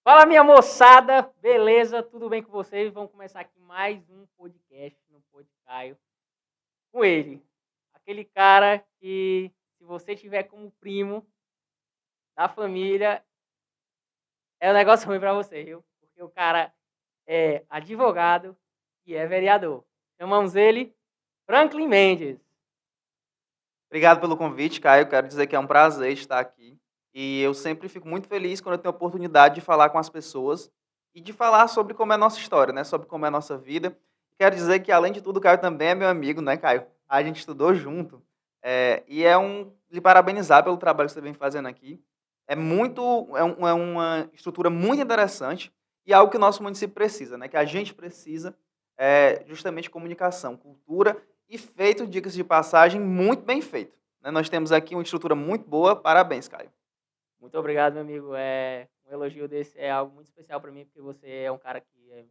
Fala, minha moçada, beleza? Tudo bem com vocês? Vamos começar aqui mais um podcast no Podcaio com ele. Aquele cara que, se você tiver como primo da família, é um negócio ruim pra você, viu? Porque o cara é advogado e é vereador. Chamamos ele Franklin Mendes. Obrigado pelo convite, Caio. Quero dizer que é um prazer estar aqui. E eu sempre fico muito feliz quando eu tenho a oportunidade de falar com as pessoas e de falar sobre como é a nossa história, né? Sobre como é a nossa vida. Quero dizer que, além de tudo, o Caio também é meu amigo, né, Caio? A gente estudou junto. E lhe parabenizar pelo trabalho que você vem fazendo aqui. É uma estrutura muito interessante e algo que o nosso município precisa, né? Que a gente precisa justamente comunicação, cultura e feito, dicas de passagem, muito bem feito. Né? Nós temos aqui uma estrutura muito boa. Parabéns, Caio. Muito obrigado, meu amigo. Um elogio desse é algo muito especial para mim, porque você é um cara que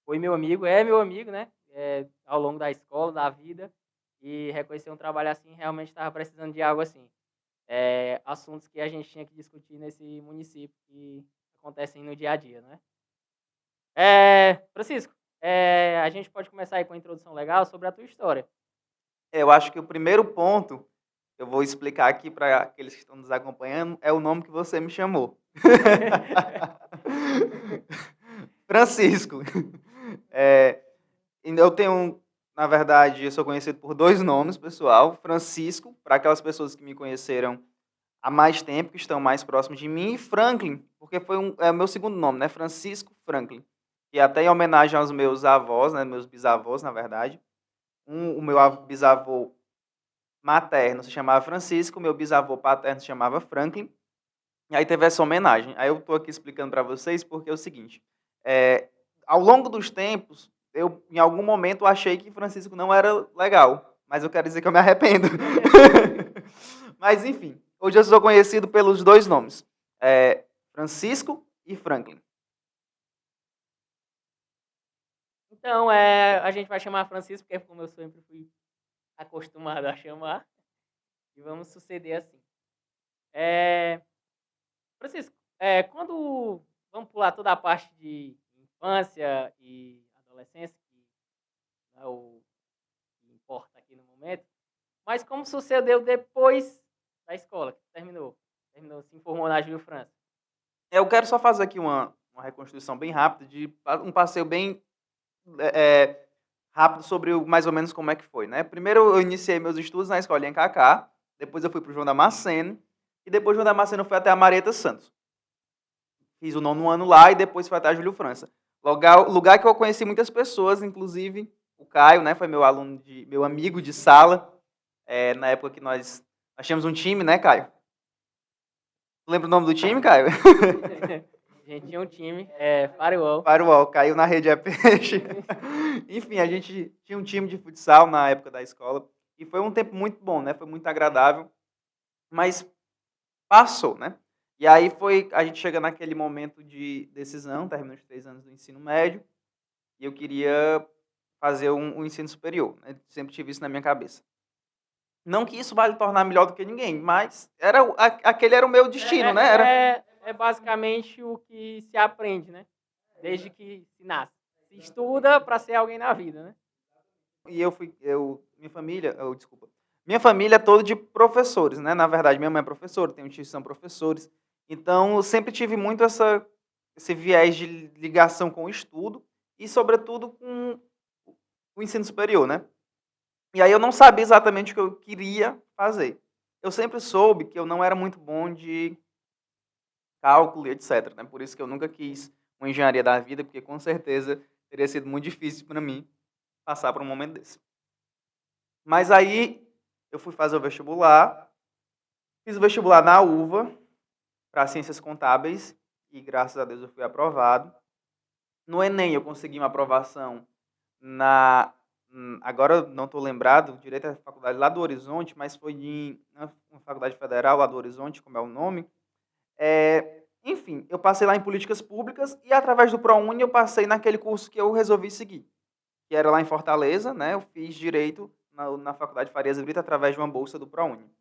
foi meu amigo, né? Ao longo da escola, da vida, e reconhecer um trabalho assim, realmente estava precisando de algo assim. Assuntos que a gente tinha que discutir nesse município que acontecem no dia a dia, né? Francisco, a gente pode começar aí com a introdução legal sobre a tua história. Eu acho que o primeiro ponto, eu vou explicar aqui para aqueles que estão nos acompanhando, é o nome que você me chamou. Francisco. É, eu tenho, na verdade, eu sou conhecido por dois nomes, pessoal. Francisco, para aquelas pessoas que me conheceram há mais tempo, que estão mais próximos de mim, e Franklin, porque é o meu segundo nome, né? Francisco Franklin. E até em homenagem aos meus avós, né? Meus bisavós, na verdade. O meu bisavô materno se chamava Francisco, o meu bisavô paterno se chamava Franklin. E aí teve essa homenagem. Aí eu estou aqui explicando para vocês porque é o seguinte: é, ao longo dos tempos, eu em algum momento achei que Francisco não era legal, mas eu quero dizer que eu me arrependo. Mas enfim, hoje eu sou conhecido pelos dois nomes, Francisco e Franklin. Então, a gente vai chamar Francisco, porque é como eu sempre fui acostumado a chamar, e vamos suceder assim. Francisco, quando vamos pular toda a parte de infância e adolescência, que é o que importa aqui no momento, mas como sucedeu depois da escola, que terminou, se informou na Júlio França? Eu quero só fazer aqui uma reconstrução bem rápida, de um passeio bem é, rápido sobre mais ou menos como é que foi, né? Primeiro eu iniciei meus estudos na escolinha Kaká, depois eu fui para o João Damasceno, e depois do João Damasceno eu fui até a Marieta Santos. Fiz o nono ano lá e depois fui até a Júlio França. Lugar que eu conheci muitas pessoas, inclusive o Caio, né? Foi meu aluno, meu amigo de sala, na época que nós tínhamos um time, né, Caio? Lembra o nome do time, Caio? A gente tinha um time, Firewall. Firewall, caiu na rede é peixe. Enfim, a gente tinha um time de futsal na época da escola e foi um tempo muito bom, né? Foi muito agradável, mas passou, né? E aí a gente chega naquele momento de decisão, termina os 3 anos do ensino médio e eu queria fazer um ensino superior, né? Sempre tive isso na minha cabeça. Não que isso vai lhe tornar melhor do que ninguém, mas aquele era o meu destino, né? É basicamente o que se aprende, né? Desde que se nasce. Se estuda para ser alguém na vida, né? E minha família é toda de professores, né? Na verdade, minha mãe é professora, tenho tios que são professores. Então, eu sempre tive muito esse viés de ligação com o estudo e, sobretudo, com o ensino superior, né? E aí eu não sabia exatamente o que eu queria fazer. Eu sempre soube que eu não era muito bom de cálculo e etc, né? Por isso que eu nunca quis uma engenharia da vida, porque com certeza teria sido muito difícil para mim passar por um momento desse. Mas aí eu fui fazer o vestibular, fiz o vestibular na UVA, para Ciências Contábeis, e graças a Deus eu fui aprovado. No Enem eu consegui uma aprovação agora não estou lembrado direito da faculdade lá do Horizonte, mas foi uma faculdade federal lá do Horizonte, como é o nome. Enfim, eu passei lá em Políticas Públicas e através do ProUni eu passei naquele curso que eu resolvi seguir, que era lá em Fortaleza, né? Eu fiz Direito na Faculdade Farias Brito através de uma bolsa do ProUni.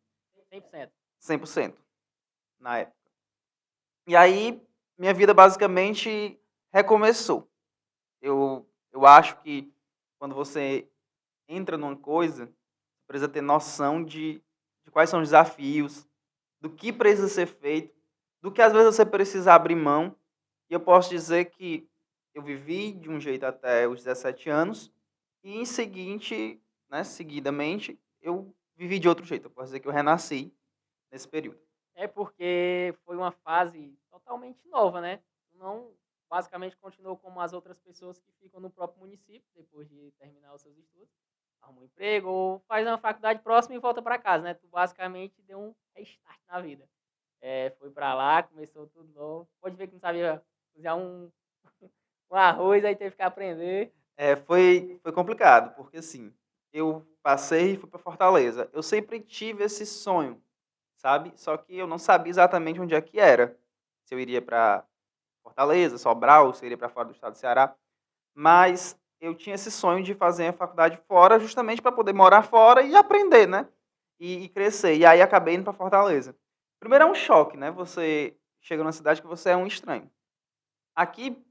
100%. 100%, na época. E aí, minha vida basicamente recomeçou. Eu acho que quando você entra numa coisa, você precisa ter noção de quais são os desafios, do que precisa ser feito, do que às vezes você precisa abrir mão. E eu posso dizer que eu vivi de um jeito até os 17 anos e em seguinte, né, seguidamente, eu vivi de outro jeito. Eu posso dizer que eu renasci nesse período. É porque foi uma fase totalmente nova, né? Não, basicamente continuou como as outras pessoas que ficam no próprio município depois de terminar os seus estudos, arruma um emprego ou faz uma faculdade próxima e volta para casa, né? Tu basicamente deu um restart na vida. Foi para lá, começou tudo novo. Pode ver que não sabia cozinhar um arroz, aí teve que aprender. Foi complicado, porque assim, eu passei e fui para Fortaleza. Eu sempre tive esse sonho, sabe? Só que eu não sabia exatamente onde é que era. Se eu iria para Fortaleza, Sobral, se eu iria para fora do estado do Ceará. Mas eu tinha esse sonho de fazer a faculdade fora, justamente para poder morar fora e aprender, né? E crescer. E aí acabei indo para Fortaleza. Primeiro é um choque, né? Você chega numa cidade que você é um estranho. Aqui,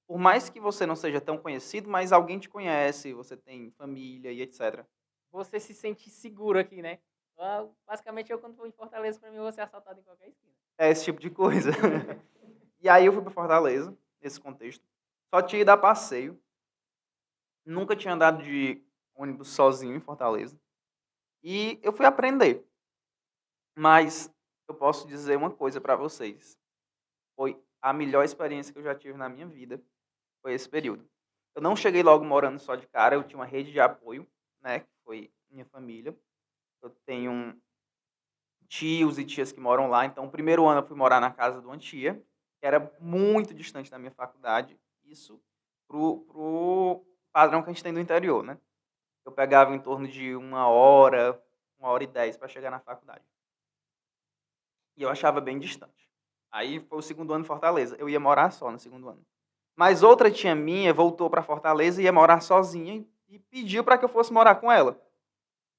por mais que você não seja tão conhecido, mas alguém te conhece, você tem família e etc. Você se sente seguro aqui, né? Basicamente, eu quando vou em Fortaleza, para mim, eu vou ser assaltado em qualquer esquina. É esse tipo de coisa. E aí eu fui para Fortaleza, nesse contexto. Só tinha ido a passeio. Nunca tinha andado de ônibus sozinho em Fortaleza. E eu fui aprender. Mas eu posso dizer uma coisa para vocês. Foi a melhor experiência que eu já tive na minha vida, foi esse período. Eu não cheguei logo morando só de cara, eu tinha uma rede de apoio, né, que foi minha família. Eu tenho tios e tias que moram lá, então o primeiro ano eu fui morar na casa de uma tia, que era muito distante da minha faculdade, isso pro padrão que a gente tem no interior, né. Eu pegava em torno de 1 hora e 10 para chegar na faculdade. E eu achava bem distante. Aí foi o segundo ano em Fortaleza. Eu ia morar só no segundo ano. Mas outra tia minha voltou para Fortaleza e ia morar sozinha e pediu para que eu fosse morar com ela.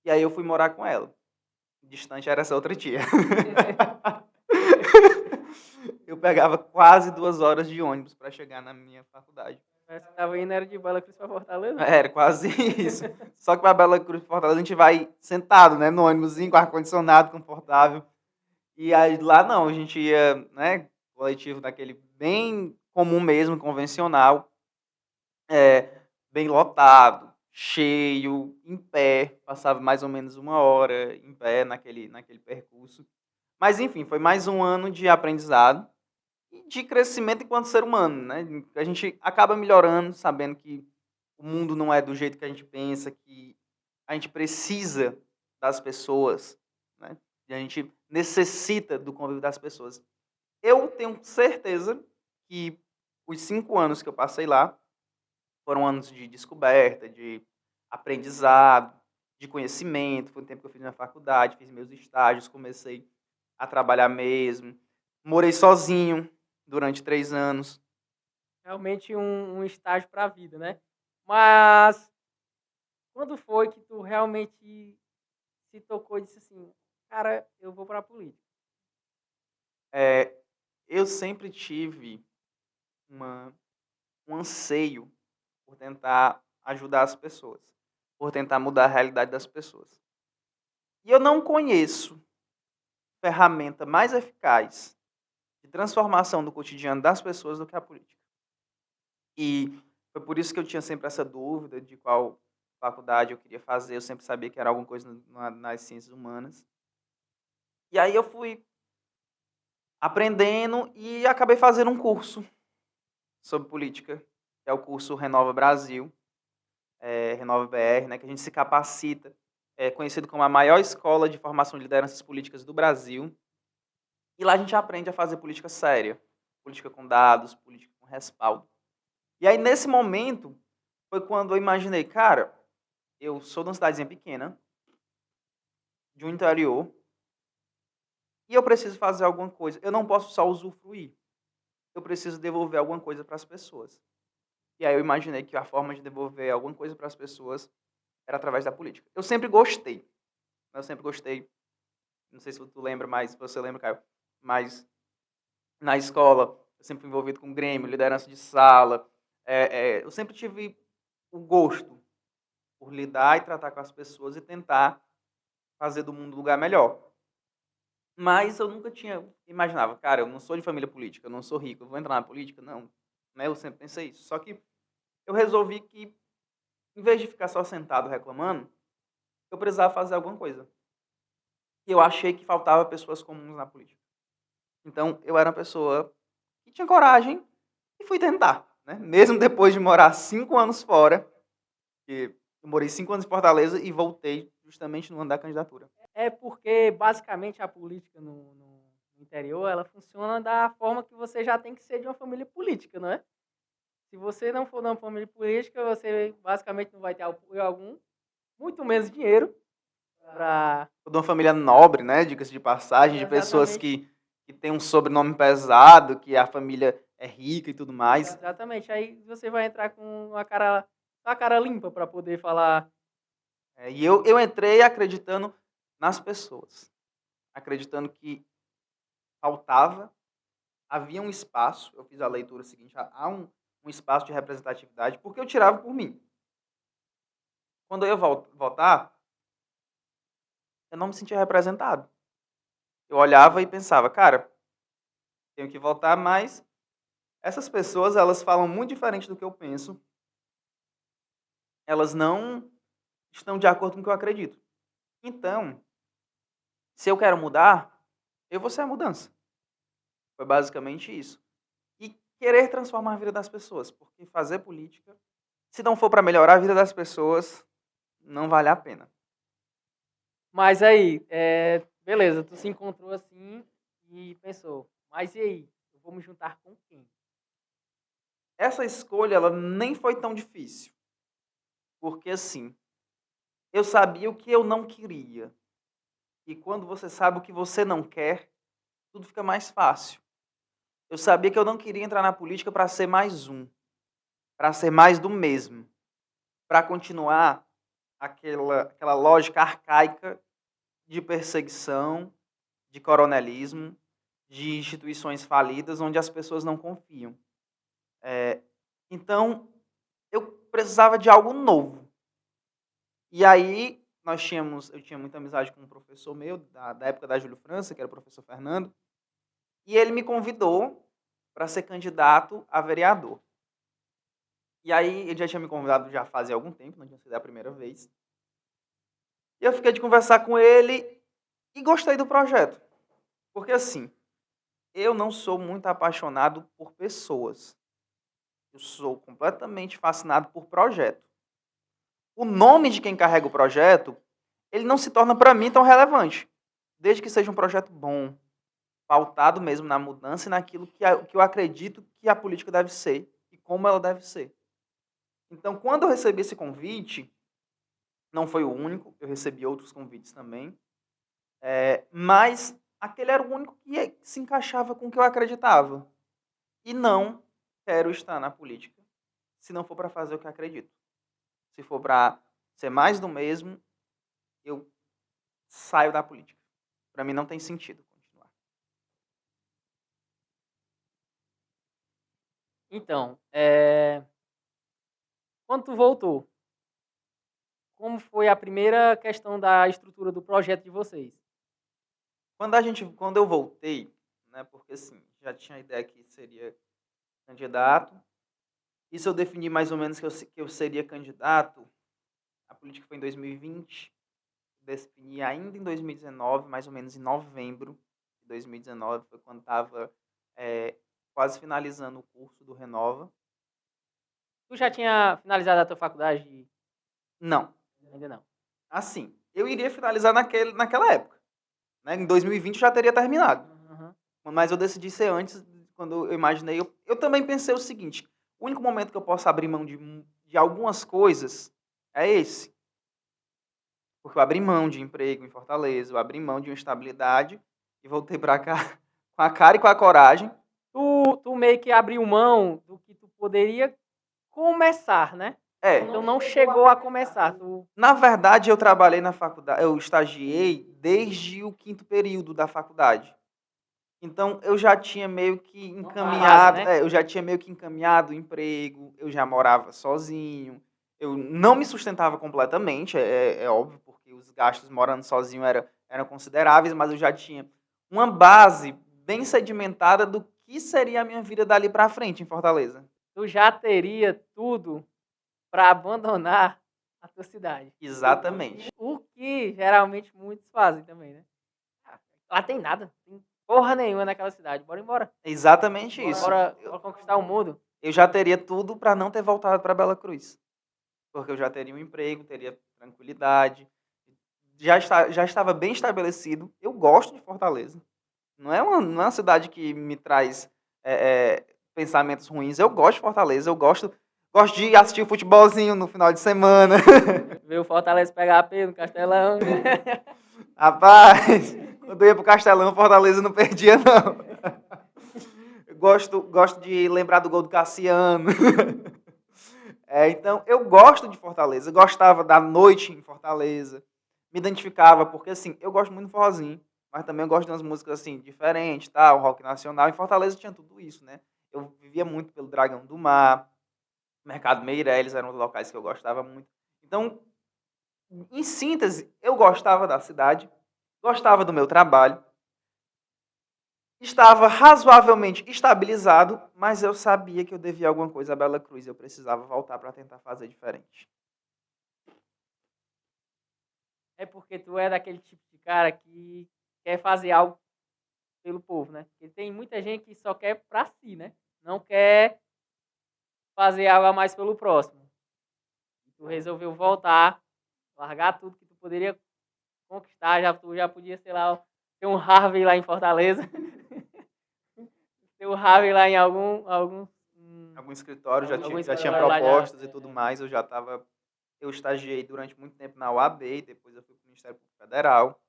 E aí eu fui morar com ela. Distante era essa outra tia. Eu pegava quase 2 horas de ônibus para chegar na minha faculdade. Parece que tava indo era de Bela Cruz pra Fortaleza. Era quase isso. Só que para Bela Cruz, Fortaleza, a gente vai sentado, né, no ônibusinho, com ar-condicionado, confortável. E aí lá não, a gente ia, né, coletivo daquele bem comum mesmo, convencional, bem lotado, cheio, em pé, passava mais ou menos 1 hora em pé naquele percurso. Mas enfim, foi mais um ano de aprendizado e de crescimento enquanto ser humano, né? A gente acaba melhorando, sabendo que o mundo não é do jeito que a gente pensa, que a gente precisa das pessoas, né? E a gente necessita do convívio das pessoas. Eu tenho certeza que os 5 anos que eu passei lá foram anos de descoberta, de aprendizado, de conhecimento. Foi o tempo que eu fiz minha faculdade, fiz meus estágios, comecei a trabalhar mesmo. Morei sozinho durante 3 anos. Realmente um estágio pra vida, né? Mas quando foi que tu realmente se tocou e disse assim, cara, eu vou pra política? Eh, eu sempre tive uma um anseio por tentar ajudar as pessoas, por tentar mudar a realidade das pessoas. E eu não conheço ferramenta mais eficaz de transformação do cotidiano das pessoas do que a política. E foi por isso que eu tinha sempre essa dúvida de qual faculdade eu queria fazer, eu sempre sabia que era alguma coisa nas ciências humanas. E aí eu fui aprendendo e acabei fazendo um curso sobre política, que é o curso Renova Brasil, Renova BR, né, que a gente se capacita, é conhecido como a maior escola de formação de lideranças políticas do Brasil. E lá a gente aprende a fazer política séria, política com dados, política com respaldo. E aí, nesse momento, foi quando eu imaginei, cara, eu sou de uma cidadezinha pequena, de um interior, e eu preciso fazer alguma coisa. Eu não posso só usufruir, eu preciso devolver alguma coisa para as pessoas. E aí eu imaginei que a forma de devolver alguma coisa para as pessoas era através da política. Eu sempre gostei, não sei se tu lembra, mas se você lembra, Caio, mas na escola eu sempre fui envolvido com Grêmio, liderança de sala. Eu sempre tive o gosto por lidar e tratar com as pessoas e tentar fazer do mundo um lugar melhor. Mas eu nunca imaginava, cara, eu não sou de família política, eu não sou rico, eu vou entrar na política? Não. Né? Eu sempre pensei isso. Só que eu resolvi que, em vez de ficar só sentado reclamando, eu precisava fazer alguma coisa. E eu achei que faltava pessoas comuns na política. Então, eu era uma pessoa que tinha coragem e fui tentar. Né? Mesmo depois de morar 5 anos fora, que eu morei 5 anos em Fortaleza e voltei justamente no ano da candidatura. É porque, basicamente, a política no interior, ela funciona da forma que você já tem que ser de uma família política, não é? Se você não for de uma família política, você basicamente não vai ter apoio algum, muito menos dinheiro para... De uma família nobre, né? Diga-se de passagem, de pessoas Exatamente. que têm um sobrenome pesado, que a família é rica e tudo mais. Exatamente. Aí você vai entrar com a cara limpa para poder falar. E eu entrei acreditando nas pessoas, acreditando que havia um espaço, eu fiz a leitura seguinte, há um espaço de representatividade, porque eu tirava por mim. Quando eu ia votar, eu não me sentia representado. Eu olhava e pensava, cara, tenho que votar, mas essas pessoas, elas falam muito diferente do que eu penso, elas não estão de acordo com o que eu acredito. Então, se eu quero mudar, eu vou ser a mudança. Foi basicamente isso. E querer transformar a vida das pessoas, porque fazer política, se não for para melhorar a vida das pessoas, não vale a pena. Mas aí, beleza, tu se encontrou assim e pensou, mas e aí? Eu vou me juntar com quem? Essa escolha, ela nem foi tão difícil. Porque, assim, eu sabia o que eu não queria. E quando você sabe o que você não quer, tudo fica mais fácil. Eu sabia que eu não queria entrar na política para ser mais um, para ser mais do mesmo, para continuar aquela lógica arcaica de perseguição, de coronelismo, de instituições falidas onde as pessoas não confiam. Então, eu precisava de algo novo. E aí, eu tinha muita amizade com um professor meu, da época da Júlio França, que era o professor Fernando, e ele me convidou para ser candidato a vereador. E aí, ele já tinha me convidado já fazia algum tempo, não tinha sido a primeira vez. E eu fiquei de conversar com ele e gostei do projeto. Porque, assim, eu não sou muito apaixonado por pessoas. Eu sou completamente fascinado por projeto. O nome de quem carrega o projeto, ele não se torna para mim tão relevante, desde que seja um projeto bom, pautado mesmo na mudança e naquilo que eu acredito que a política deve ser e como ela deve ser. Então, quando eu recebi esse convite, não foi o único, eu recebi outros convites também, mas aquele era o único que se encaixava com o que eu acreditava. E não quero estar na política se não for para fazer o que eu acredito. Se for para ser mais do mesmo, eu saio da política. Para mim não tem sentido continuar. Então, quando tu voltou, como foi a primeira questão da estrutura do projeto de vocês? Quando eu voltei, né, porque assim, já tinha a ideia que seria candidato, isso eu defini mais ou menos que eu seria candidato, a política foi em 2020, defini ainda em 2019, mais ou menos em novembro de 2019, foi quando estava quase finalizando o curso do Renova. Tu já tinha finalizado a tua faculdade? Não. Ainda não. Assim, eu iria finalizar naquela época. Né? Em 2020 já teria terminado. Uhum. Mas eu decidi ser antes, quando eu imaginei. Eu também pensei o seguinte: o único momento que eu posso abrir mão de algumas coisas é esse. Porque eu abri mão de emprego em Fortaleza, eu abri mão de uma estabilidade e voltei para cá com a cara e com a coragem. Tu meio que abriu mão do que tu poderia começar, né? Então não chegou a começar. Na verdade, eu trabalhei na faculdade, eu estagiei desde o 5º período da faculdade. Então, eu já tinha meio que Uma encaminhado, base, né? eu já tinha meio que encaminhado o emprego, eu já morava sozinho, eu não me sustentava completamente, é óbvio, porque os gastos morando sozinho eram consideráveis, mas eu já tinha uma base bem sedimentada do que seria a minha vida dali para frente em Fortaleza. Tu já teria tudo para abandonar a tua cidade. Exatamente. O que geralmente muitos fazem também, né? Ah, lá tem nada, tem porra nenhuma naquela cidade. Bora embora. Exatamente isso. Bora conquistar o mundo. Eu já teria tudo para não ter voltado para Bela Cruz, porque eu já teria um emprego, teria tranquilidade, já estava bem estabelecido. Eu gosto de Fortaleza. Não é uma cidade que me traz pensamentos ruins. Eu gosto de Fortaleza, gosto de assistir o futebolzinho no final de semana. Ver o Fortaleza pegar a P no Castelão. Rapaz, quando eu ia pro Castelão, Fortaleza não perdia, não. Eu gosto de lembrar do gol do Cassiano. Então, eu gosto de Fortaleza. Eu gostava da noite em Fortaleza. Me identificava, porque assim, eu gosto muito do forrozinho, mas também eu gosto de umas músicas assim, diferentes, tá? O rock nacional. Em Fortaleza tinha tudo isso, né? Eu vivia muito pelo Dragão do Mar, Mercado Meireles eram os locais que eu gostava muito. Então, em síntese, eu gostava da cidade, gostava do meu trabalho, estava razoavelmente estabilizado, mas eu sabia que eu devia alguma coisa a Bela Cruz. Eu precisava voltar para tentar fazer diferente. É porque tu é daquele tipo de cara que quer fazer algo pelo povo, né? Porque tem muita gente que só quer pra si, né? Não quer fazer algo a mais pelo próximo. E tu resolveu voltar, largar tudo que tu poderia conquistar. Tu já podia, sei lá, ter um Harvey lá em Fortaleza. Ter um Harvey lá em algum Algum escritório algum já tinha escritório lá propostas e tudo mais. Eu estagiei durante muito tempo na UAB, e depois eu fui para o Ministério Público Federal.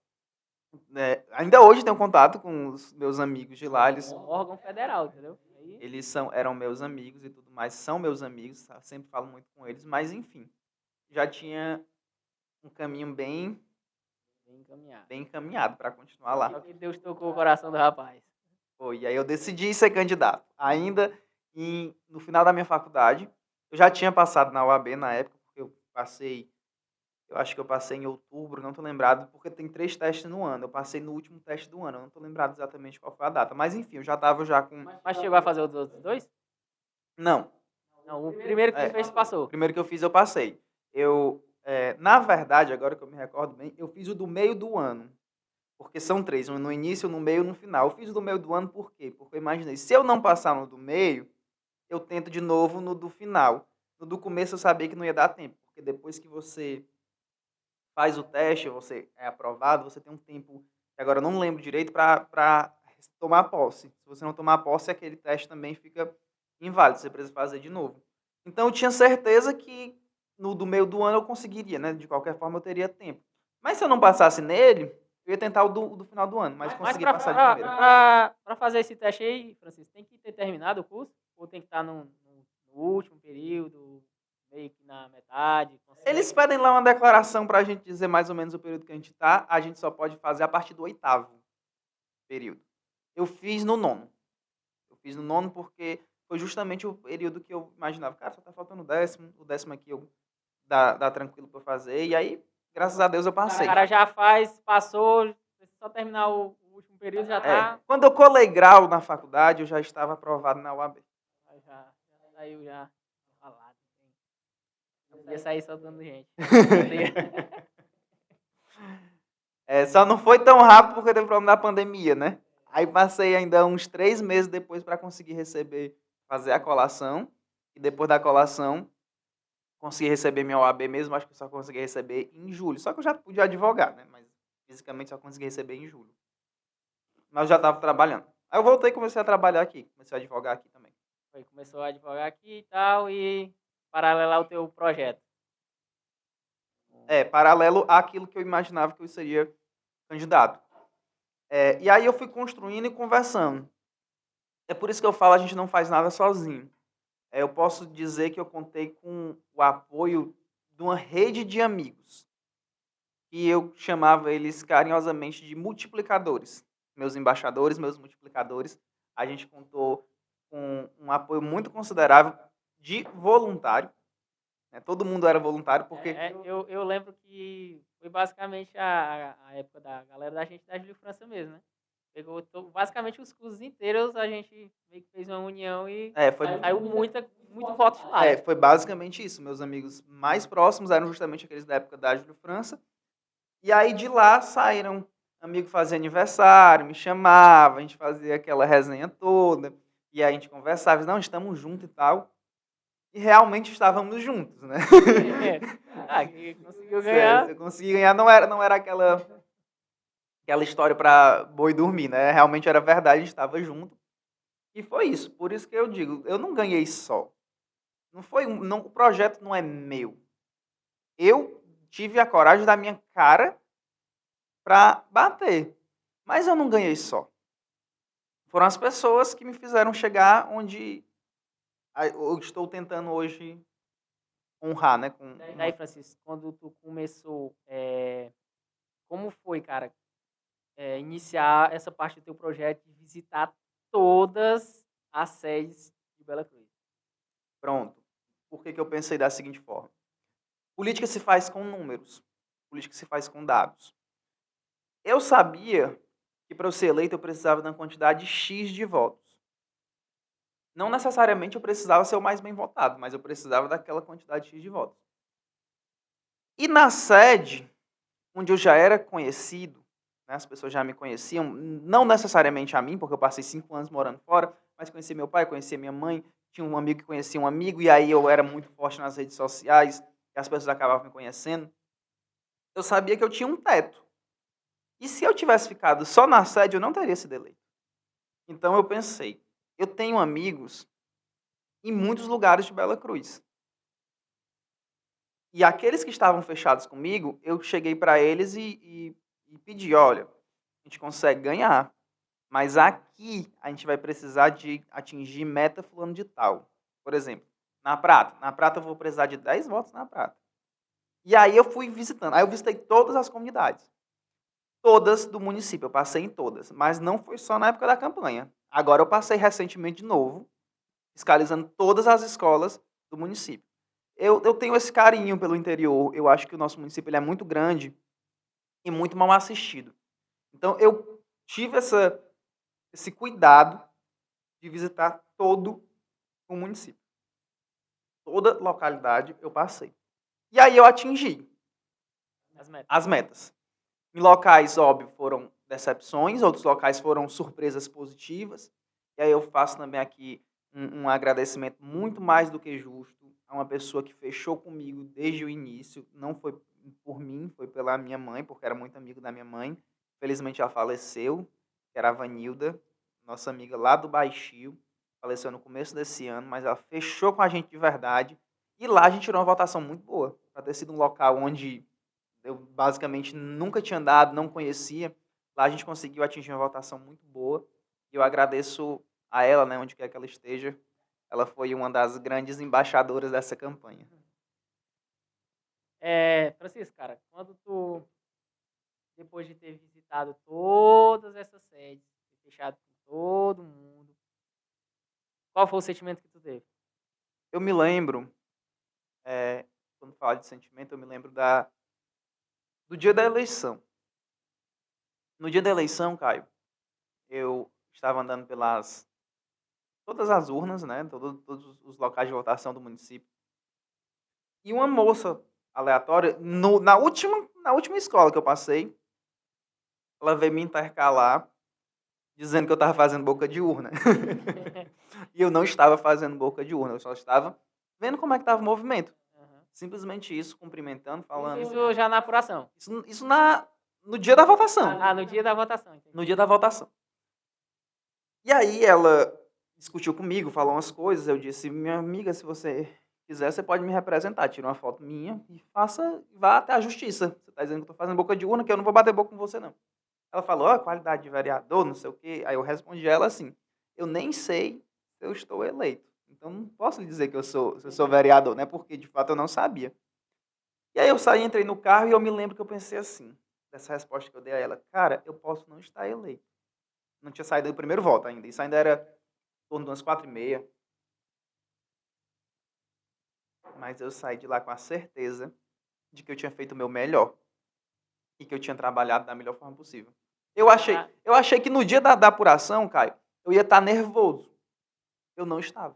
Ainda hoje tenho contato com os meus amigos de lá, um órgão federal, entendeu? Aí, eles eram meus amigos e tudo mais, são meus amigos, tá? Sempre falo muito com eles, mas enfim, já tinha um caminho bem encaminhado. bem encaminhado para continuar lá. Só que Deus tocou o coração do rapaz. E aí eu decidi ser candidato. Ainda no final da minha faculdade, eu já tinha passado na UAB na época, porque eu acho que eu passei em outubro, não estou lembrado, porque tem 3 testes no ano. Eu passei no último teste do ano, eu não estou lembrado exatamente qual foi a data. Mas enfim, eu já estava já com... Mas chegou a fazer os outros dois? Não, Não, o primeiro que tu fez o passou. primeiro que eu fiz eu passei. Na verdade, agora que eu me recordo bem, eu fiz o do meio do ano. Porque são 3, um no início, no meio e no final. Eu fiz o do meio do ano por quê? Porque eu imaginei, se eu não passar no do meio, eu tento de novo no do final. No do começo eu sabia que não ia dar tempo, porque depois que você faz o teste, você é aprovado, você tem um tempo, que agora eu não lembro direito, para tomar posse. Se você não tomar posse, aquele teste também fica inválido, você precisa fazer de novo. Então eu tinha certeza que no do meio do ano eu conseguiria, né? De qualquer forma eu teria tempo. Mas se eu não passasse nele, eu ia tentar o do final do ano, mas Mas consegui passar de primeira. pra fazer esse teste aí, Francisco, tem que ter terminado o curso? Ou tem que estar no último período, meio que na metade? Eles pedem lá uma declaração para a gente dizer mais ou menos o período que a gente está. A gente só pode fazer a partir do 8º período. Eu fiz no 9º. Eu fiz no 9º porque foi justamente o período que eu imaginava, cara, só tá faltando o 10º. O 10º aqui dá tranquilo para fazer. E aí, graças a Deus, eu passei. O cara já passou, só terminar o último período já tá... Quando eu colei grau na faculdade, eu já estava aprovado na UAB. Já saiu já falado. Não podia sair soltando gente. Só não foi tão rápido porque teve problema da pandemia, né? Aí passei ainda uns 3 meses depois para conseguir fazer a colação. E depois da colação, consegui receber minha OAB mesmo, acho que eu só consegui receber em julho. Só que eu já podia advogar, né? Mas fisicamente só consegui receber em julho. Mas eu já estava trabalhando. Aí eu voltei e comecei a trabalhar aqui. Comecei a advogar aqui também. Começou a advogar aqui e tal, e paralelo ao teu projeto. Paralelo àquilo que eu imaginava que eu seria candidato. E aí eu fui construindo e conversando. É por isso que eu falo, a gente não faz nada sozinho. Eu posso dizer que eu contei com o apoio de uma rede de amigos, que eu chamava eles carinhosamente de multiplicadores. meus embaixadores, meus multiplicadores. A gente contou com um apoio muito considerável de voluntário, né? Todo mundo era voluntário, porque Eu lembro que foi basicamente a época da galera da gente da Júlio França mesmo, né? Pegou basicamente os cursos inteiros, a gente meio que fez uma união e saiu muito voto de lá. foi basicamente isso. Meus amigos mais próximos eram justamente aqueles da época da Júlio França. E aí de lá saíram, amigo fazia aniversário, me chamava, a gente fazia aquela resenha toda, e aí a gente conversava, não, estamos juntos e tal. E realmente estávamos juntos, né? Que conseguiu ganhar. Eu consegui ganhar, não era aquela história para boi dormir, né? Realmente era verdade, a gente estava junto. E foi isso, por isso que eu digo, eu não ganhei só. Não foi, não, o projeto não é meu. Eu tive a coragem da minha cara para bater, mas eu não ganhei só. Foram as pessoas que me fizeram chegar onde eu estou tentando hoje honrar, né? Daí, Francisco, quando tu começou, como foi, cara, iniciar essa parte do teu projeto de visitar todas as sedes de Bela Cruz? Pronto. Por que eu pensei da seguinte forma? Política se faz com números. Política se faz com dados. Eu sabia que para eu ser eleito eu precisava de uma quantidade X de votos. Não necessariamente eu precisava ser o mais bem votado, mas eu precisava daquela quantidade X de votos. E na sede, onde eu já era conhecido, né, as pessoas já me conheciam, não necessariamente a mim, porque eu passei 5 anos morando fora, mas conhecia meu pai, conhecia minha mãe, tinha um amigo que conhecia um amigo, e aí eu era muito forte nas redes sociais, e as pessoas acabavam me conhecendo. Eu sabia que eu tinha um teto. E se eu tivesse ficado só na sede, eu não teria sido eleito. Então eu pensei, eu tenho amigos em muitos lugares de Bela Cruz. E aqueles que estavam fechados comigo, eu cheguei para eles e pedi, olha, a gente consegue ganhar, mas aqui a gente vai precisar de atingir meta fulano de tal. Por exemplo, na Prata eu vou precisar de 10 votos na Prata. E aí eu fui visitando, aí eu visitei todas as comunidades. Todas do município, eu passei em todas, mas não foi só na época da campanha. Agora eu passei recentemente de novo, fiscalizando todas as escolas do município. Eu tenho esse carinho pelo interior, eu acho que o nosso município ele é muito grande e muito mal assistido. Então eu tive esse cuidado de visitar todo o município. Toda localidade eu passei. E aí eu atingi as metas. Em locais, óbvio, foram decepções, outros locais foram surpresas positivas. E aí eu faço também aqui um agradecimento muito mais do que justo a uma pessoa que fechou comigo desde o início. Não foi por mim, foi pela minha mãe, porque era muito amigo da minha mãe. Felizmente ela faleceu, que era a Vanilda, nossa amiga lá do Baixio. Faleceu no começo desse ano, mas ela fechou com a gente de verdade. E lá a gente tirou uma votação muito boa, para ter sido um local onde eu basicamente nunca tinha andado, não conhecia. Lá a gente conseguiu atingir uma votação muito boa. E eu agradeço a ela, né, onde quer que ela esteja. Ela foi uma das grandes embaixadoras dessa campanha. Francisco, cara, quando tu, depois de ter visitado todas essas sedes, ter fechado com todo mundo, qual foi o sentimento que tu teve? Eu me lembro, quando falo de sentimento, eu me lembro do dia da eleição. No dia da eleição, Caio, eu estava andando pelas todas as urnas, né, todos os locais de votação do município. E uma moça aleatória, na última escola que eu passei, ela veio me intercalar, dizendo que eu estava fazendo boca de urna. E eu não estava fazendo boca de urna, eu só estava vendo como é que estava o movimento. Simplesmente isso, cumprimentando, falando. Isso já na apuração? Isso no dia da votação. No dia da votação. Entendi. No dia da votação. E aí ela discutiu comigo, falou umas coisas, eu disse, minha amiga, se você quiser, você pode me representar, tira uma foto minha e vá até a justiça. Você está dizendo que eu estou fazendo boca de urna, que eu não vou bater boca com você, não. Ela falou, qualidade de vereador, não sei o quê. Aí eu respondi a ela assim, eu nem sei se eu estou eleito. Então não posso lhe dizer que eu sou vereador, né? Porque de fato eu não sabia. E aí eu saí, entrei no carro e eu me lembro que eu pensei assim, dessa resposta que eu dei a ela, cara, eu posso não estar eleito, Não tinha saído do primeiro voto ainda. Isso ainda era em torno de umas 4h30. Mas eu saí de lá com a certeza de que eu tinha feito o meu melhor. E que eu tinha trabalhado da melhor forma possível. Eu achei que no dia da apuração, Caio, eu ia estar nervoso. Eu não estava.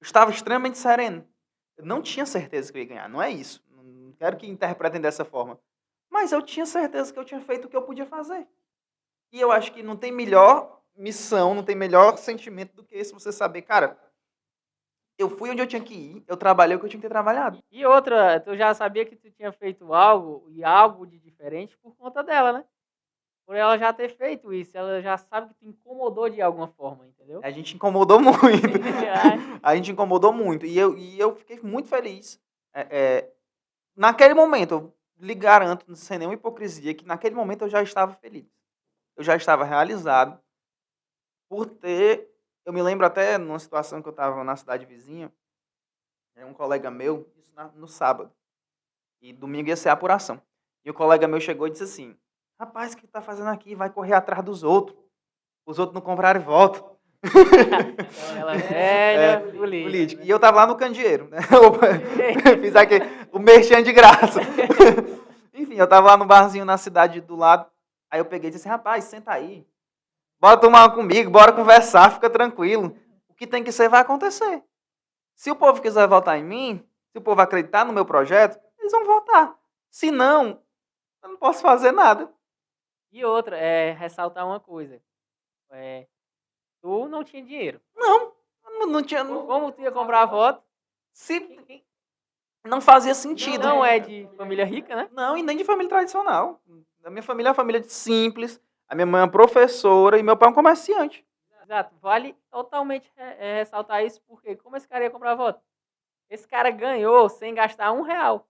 Eu estava extremamente sereno. Eu não tinha certeza que eu ia ganhar. Não é isso. Não quero que interpretem dessa forma. Mas eu tinha certeza que eu tinha feito o que eu podia fazer. E eu acho que não tem melhor missão, não tem melhor sentimento do que esse, você saber, cara, eu fui onde eu tinha que ir, eu trabalhei o que eu tinha que ter trabalhado. E outra, tu já sabia que tu tinha feito algo e algo de diferente por conta dela, né? Por ela já ter feito isso, ela já sabe que tu incomodou de alguma forma, entendeu? A gente incomodou muito. A gente incomodou muito. E eu fiquei muito feliz. Naquele momento, eu lhe garanto, sem nenhuma hipocrisia, que naquele momento eu já estava feliz. Eu já estava realizado por ter... Eu me lembro até numa situação que eu estava na cidade vizinha, um colega meu, isso no sábado, e domingo ia ser a apuração. E o colega meu chegou e disse assim, rapaz, o que tá fazendo aqui? Vai correr atrás dos outros. Os outros não compraram voto. Aquela velha política. E eu tava lá no candeeiro, né? Fiz aqui o merchan de graça. Enfim, eu tava lá no barzinho na cidade do lado. Aí eu peguei e disse assim, rapaz, senta aí. Bora tomar uma comigo, bora conversar, fica tranquilo. O que tem que ser vai acontecer. Se o povo quiser votar em mim, se o povo acreditar no meu projeto, eles vão votar. Se não, eu não posso fazer nada. E outra, ressaltar uma coisa. Tu não tinha dinheiro. Não tinha... Como tu ia comprar voto? Não fazia sentido. Não é de família rica, né? Não, e nem de família tradicional. A minha família é uma família simples. A minha mãe é uma professora e meu pai é um comerciante. Exato. Vale totalmente ressaltar isso, porque como esse cara ia comprar voto? Esse cara ganhou sem gastar R$1.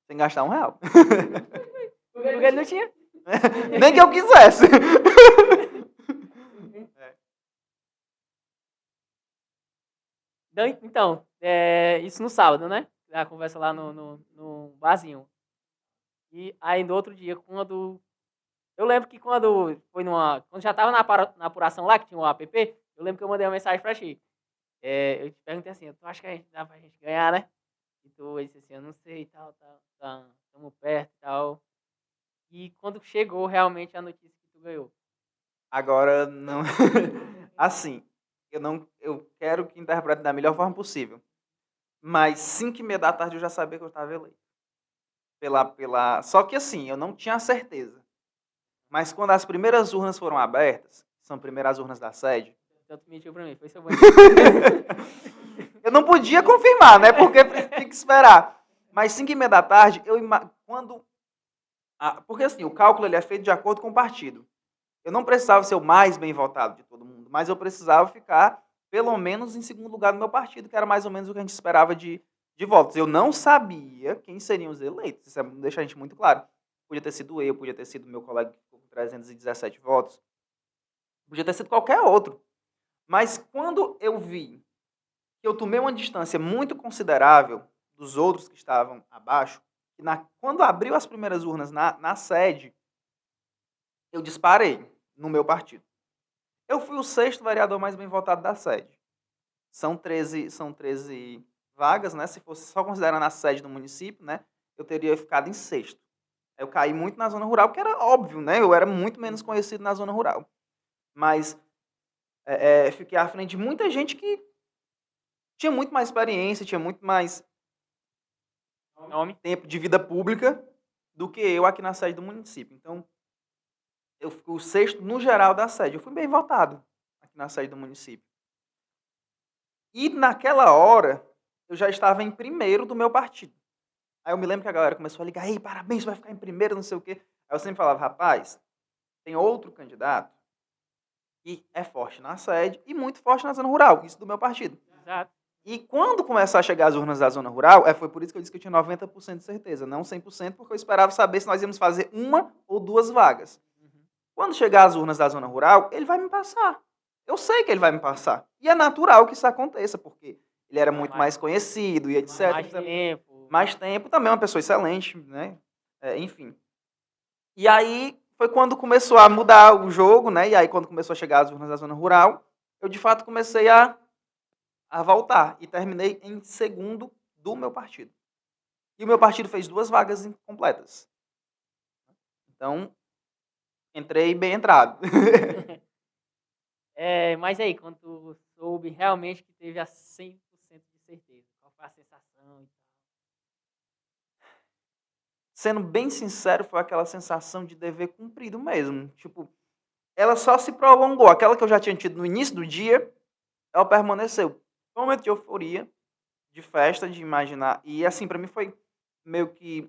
Sem gastar R$1. Porque ele não tinha. Nem que eu quisesse. Então, isso no sábado, né? A conversa lá no barzinho. E aí no outro dia, quando... Eu lembro que quando já tava na apuração lá, que tinha o app, eu lembro que eu mandei uma mensagem pra ti. Eu te perguntei assim, tu acha que dá pra gente ganhar, né? E tu disse assim, eu não sei, tal, estamos perto e tal. E quando chegou realmente a notícia que tu ganhou? Agora, não... Assim, eu quero que interprete da melhor forma possível. Mas 5h30 da tarde eu já sabia que eu estava eleito. Só que assim, eu não tinha certeza. Mas quando as primeiras urnas foram abertas, são primeiras urnas da sede... Então tu mentiu pra mim, foi seu banho. Eu não podia confirmar, né? Porque tinha que esperar. Mas 5h30 da tarde, porque assim, o cálculo ele é feito de acordo com o partido. Eu não precisava ser o mais bem votado de todo mundo, mas eu precisava ficar, pelo menos, em segundo lugar no meu partido, que era mais ou menos o que a gente esperava de votos. Eu não sabia quem seriam os eleitos, isso deixa a gente muito claro. Podia ter sido eu, podia ter sido meu colega que ficou com 317 votos, podia ter sido qualquer outro. Mas quando eu vi que eu tomei uma distância muito considerável dos outros que estavam abaixo, quando abriu as primeiras urnas na sede, eu disparei no meu partido. Eu fui o 6º vereador mais bem votado da sede. São 13 vagas, né? Se fosse só considerando a sede do município, né? Eu teria ficado em 6º. Eu caí muito na zona rural, porque era óbvio, né? Eu era muito menos conhecido na zona rural. Mas fiquei à frente de muita gente que tinha muito mais experiência, tinha muito mais tempo de vida pública do que eu aqui na sede do município. Então, eu fui o 6º no geral da sede. Eu fui bem votado aqui na sede do município. E naquela hora, eu já estava em primeiro do meu partido. Aí eu me lembro que a galera começou a ligar, ei, parabéns, vai ficar em primeiro, não sei o quê. Aí eu sempre falava, rapaz, tem outro candidato que é forte na sede e muito forte na zona rural, isso do meu partido. Exato. E quando começar a chegar as urnas da zona rural, foi por isso que eu disse que eu tinha 90% de certeza, não 100%, porque eu esperava saber se nós íamos fazer 1 ou 2 vagas. Quando chegar as urnas da zona rural, ele vai me passar. Eu sei que ele vai me passar. E é natural que isso aconteça, porque ele era muito mais conhecido e etc. Mais tempo. Mais tempo, também é uma pessoa excelente, né? Enfim. E aí, foi quando começou a mudar o jogo, né? E aí, quando começou a chegar as urnas da zona rural, eu, de fato, comecei a voltar. E terminei em segundo do meu partido. E o meu partido fez 2 vagas incompletas. Então, entrei bem entrado. Mas aí, quando tu soube realmente que teve a 100% de certeza, qual foi a sensação e tal? Sendo bem sincero, foi aquela sensação de dever cumprido mesmo. Tipo, ela só se prolongou. Aquela que eu já tinha tido no início do dia, ela permaneceu. Foi um momento de euforia, de festa, de imaginar. E assim, pra mim foi meio que...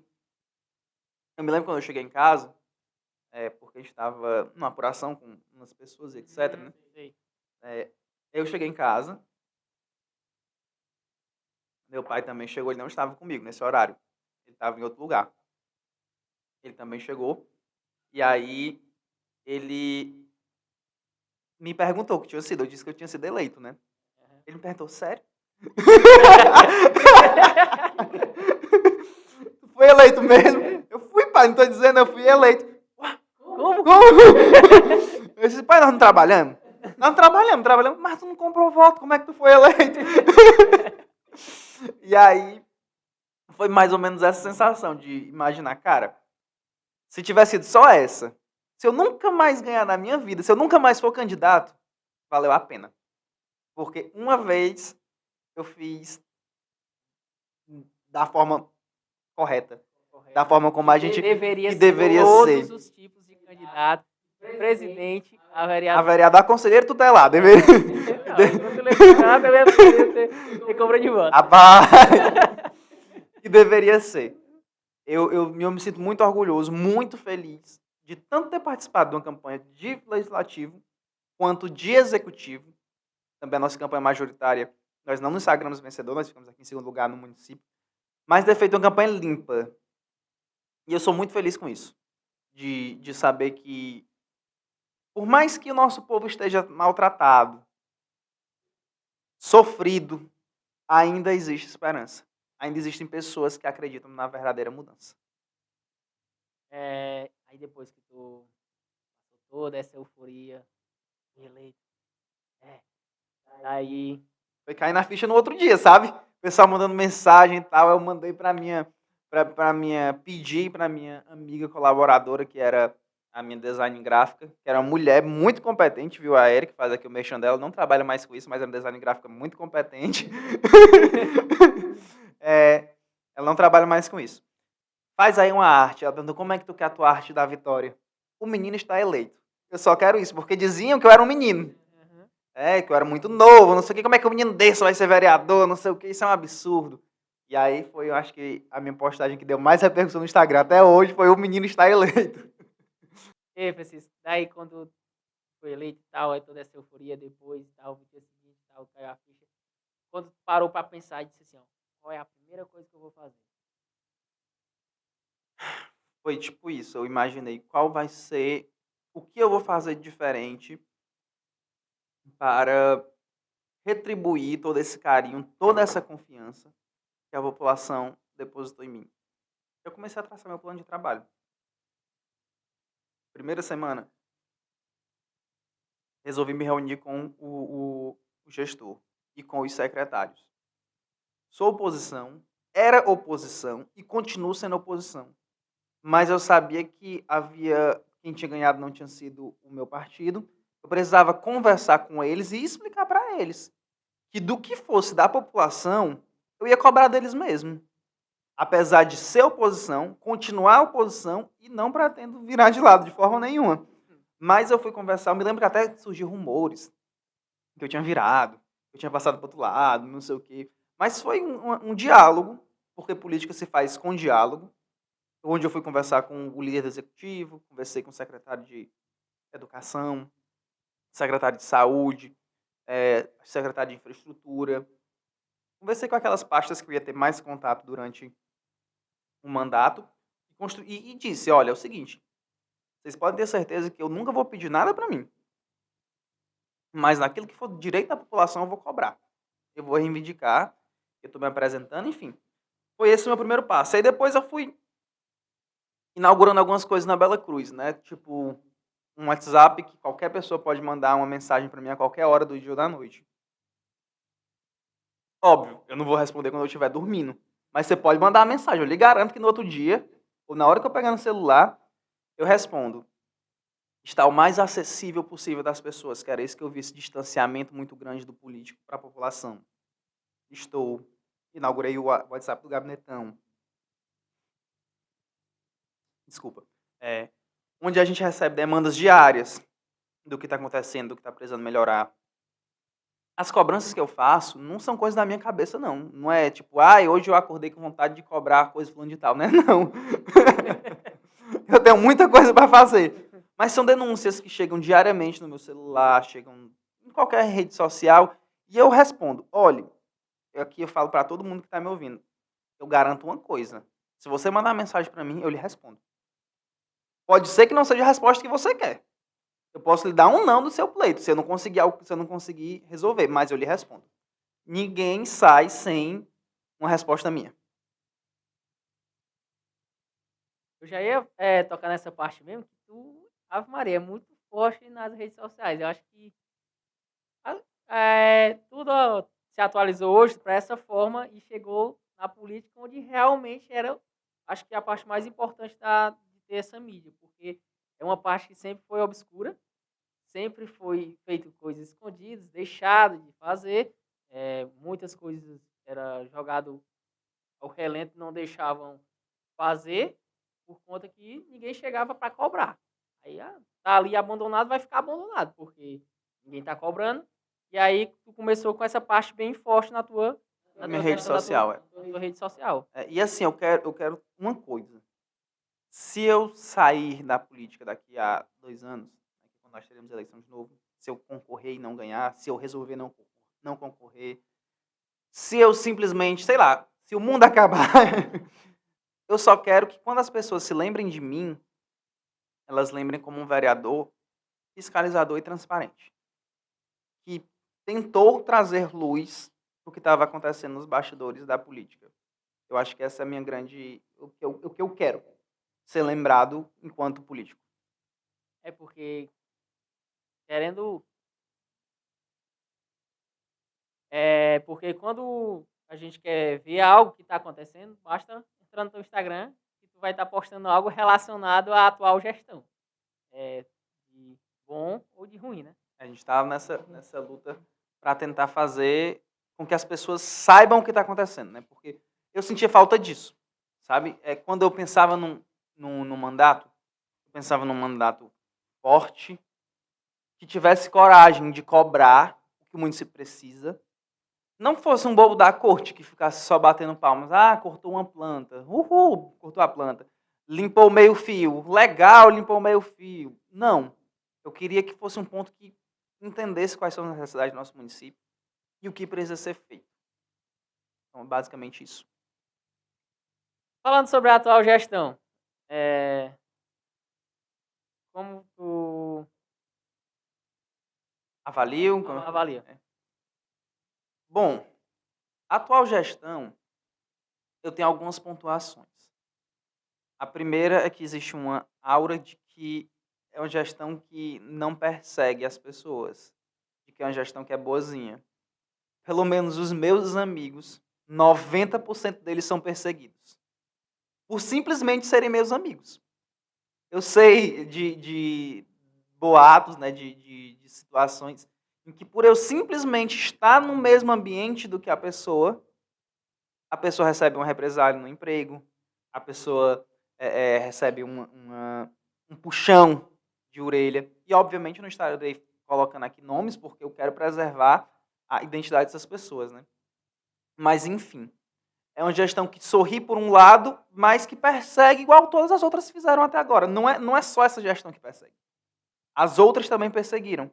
Eu me lembro quando eu cheguei em casa, porque a gente estava numa apuração com umas pessoas, etc, né? Sei. Eu cheguei em casa, meu pai também chegou, ele não estava comigo nesse horário. Ele estava em outro lugar. Ele também chegou. E aí, ele me perguntou o que tinha sido. Eu disse que eu tinha sido eleito, né? Ele me perguntou, sério? Tu foi eleito mesmo? Eu fui, pai, não tô dizendo, eu fui eleito. Como? Eu disse, pai, nós não trabalhamos? Nós não trabalhamos, mas tu não comprou voto, como é que tu foi eleito? E aí, foi mais ou menos essa sensação de imaginar, cara, se tivesse sido só essa, se eu nunca mais ganhar na minha vida, se eu nunca mais for candidato, valeu a pena. Porque uma vez eu fiz da forma correta, da forma como a gente deveria que deveria todos ser. os tipos de candidato, presidente, a A vereador. vereadora, a conselheiro tutelar, deveria. Não, deveria ter compra de voto. Rapaz, que deveria ser. Eu me sinto muito orgulhoso, muito feliz de tanto ter participado de uma campanha de legislativo quanto de executivo. Também a nossa campanha majoritária, nós não nos sagramos vencedor, nós ficamos aqui em segundo lugar no município, mas ter feito uma campanha limpa. E eu sou muito feliz com isso, de saber que, por mais que o nosso povo esteja maltratado, sofrido, ainda existe esperança. Ainda existem pessoas que acreditam na verdadeira mudança. Aí depois que tu passou toda essa euforia, fui eleito. Aí, Foi cair na ficha no outro dia, sabe? O pessoal mandando mensagem e tal, eu mandei pedi pra minha amiga colaboradora, que era a minha design gráfica, que era uma mulher muito competente, viu? A Eric, que faz aqui o merchan dela, não trabalha mais com isso, mas é uma design gráfica muito competente. Ela não trabalha mais com isso. Faz aí uma arte. Ela perguntou, como é que tu quer a tua arte da vitória? O menino está eleito. Eu só quero isso, porque diziam que eu era um menino. Que eu era muito novo, não sei o que, como é que um menino desse vai ser vereador, não sei o que, isso é um absurdo. E aí foi, eu acho que a minha postagem que deu mais repercussão no Instagram até hoje foi o menino está eleito. Francisco, daí quando foi eleito e tal, aí toda essa euforia depois e tal, no dia seguinte e tal, caiu a ficha. Quando tu parou pra pensar e disse assim, ó, qual é a primeira coisa que eu vou fazer? Foi tipo isso, eu imaginei qual vai ser, o que eu vou fazer de diferente para retribuir todo esse carinho, toda essa confiança que a população depositou em mim. Eu comecei a traçar meu plano de trabalho. Primeira semana, resolvi me reunir com o gestor e com os secretários. Sou oposição, era oposição e continuo sendo oposição. Mas eu sabia que quem tinha ganhado não tinha sido o meu partido. Eu precisava conversar com eles e explicar para eles que do que fosse da população, eu ia cobrar deles mesmo. Apesar de ser oposição, continuar oposição e não pretendo virar de lado de forma nenhuma. Mas eu fui conversar, eu me lembro que até surgiu rumores que eu tinha virado, que eu tinha passado para outro lado, não sei o quê. Mas foi um diálogo, porque política se faz com diálogo, onde eu fui conversar com o líder do executivo, conversei com o secretário de educação, secretário de saúde, secretário de infraestrutura. Conversei com aquelas pastas que eu ia ter mais contato durante o mandato e disse, olha, é o seguinte, vocês podem ter certeza que eu nunca vou pedir nada para mim, mas naquilo que for direito da população eu vou cobrar. Eu vou reivindicar, eu estou me apresentando, enfim. Foi esse o meu primeiro passo. Aí depois eu fui inaugurando algumas coisas na Bela Cruz, né? Tipo, um WhatsApp que qualquer pessoa pode mandar uma mensagem para mim a qualquer hora do dia ou da noite. Óbvio, eu não vou responder quando eu estiver dormindo, mas você pode mandar uma mensagem. Eu lhe garanto que no outro dia, ou na hora que eu pegar no celular, eu respondo. Está o mais acessível possível das pessoas, que era isso que eu vi, esse distanciamento muito grande do político para a população. Inaugurei o WhatsApp do Gabinetão. Desculpa. Onde a gente recebe demandas diárias do que está acontecendo, do que está precisando melhorar. As cobranças que eu faço não são coisas da minha cabeça, não. Não é tipo, hoje eu acordei com vontade de cobrar coisa fulano de tal, né? Não. Eu tenho muita coisa para fazer. Mas são denúncias que chegam diariamente no meu celular, chegam em qualquer rede social, e eu respondo. Olha, aqui eu falo para todo mundo que está me ouvindo. Eu garanto uma coisa. Se você mandar uma mensagem para mim, eu lhe respondo. Pode ser que não seja a resposta que você quer. Eu posso lhe dar um não do seu pleito, se eu não conseguir algo que você não conseguir resolver, mas eu lhe respondo. Ninguém sai sem uma resposta minha. Eu já ia tocar nessa parte mesmo, que tu, Ave Maria, é muito forte nas redes sociais. Eu acho que tudo se atualizou hoje para essa forma e chegou na política, onde realmente era, acho que a parte mais importante de ter essa mídia, porque é uma parte que sempre foi obscura, sempre foi feito coisas escondidas, deixado de fazer, muitas coisas era jogado ao relento, não deixavam fazer, por conta que ninguém chegava para cobrar. Aí tá ali abandonado, vai ficar abandonado, porque ninguém está cobrando. E aí tu começou com essa parte bem forte na tua minha rede social. Na tua rede social. E assim, eu quero uma coisa. Se eu sair da política daqui a 2 anos, quando nós teremos eleição de novo, se eu concorrer e não ganhar, se eu resolver não concorrer, se eu simplesmente, sei lá, se o mundo acabar, eu só quero que quando as pessoas se lembrem de mim, elas lembrem como um vereador fiscalizador e transparente, que tentou trazer luz para o que estava acontecendo nos bastidores da política. Eu acho que essa é a minha grande... o que eu quero, ser lembrado enquanto político. É porque, querendo... porque quando a gente quer ver algo que está acontecendo, basta entrar no teu Instagram e tu vai estar postando algo relacionado à atual gestão. De bom ou de ruim, né? A gente está nessa luta para tentar fazer com que as pessoas saibam o que está acontecendo, né? Porque eu sentia falta disso, sabe? Quando eu pensava num mandato, eu pensava num mandato forte, que tivesse coragem de cobrar o que o município precisa, não fosse um bobo da corte que ficasse só batendo palmas. Cortou uma planta. Uhul, cortou a planta. Limpou meio fio. Legal, limpou meio fio. Não. Eu queria que fosse um ponto que entendesse quais são as necessidades do nosso município e o que precisa ser feito. Então, basicamente isso. Falando sobre a atual gestão, como tu Avalio? avalia? Bom, a atual gestão, eu tenho algumas pontuações. A primeira é que existe uma aura de que é uma gestão que não persegue as pessoas, de que é uma gestão que é boazinha. Pelo menos os meus amigos, 90% deles são perseguidos, por simplesmente serem meus amigos. Eu sei de boatos, né, de situações em que, por eu simplesmente estar no mesmo ambiente do que a pessoa recebe uma represália no emprego, a pessoa recebe um puxão de orelha. E, obviamente, não estarei colocando aqui nomes, porque eu quero preservar a identidade dessas pessoas, né? Mas, enfim, é uma gestão que sorri por um lado, mas que persegue igual todas as outras fizeram até agora. Não é só essa gestão que persegue. As outras também perseguiram.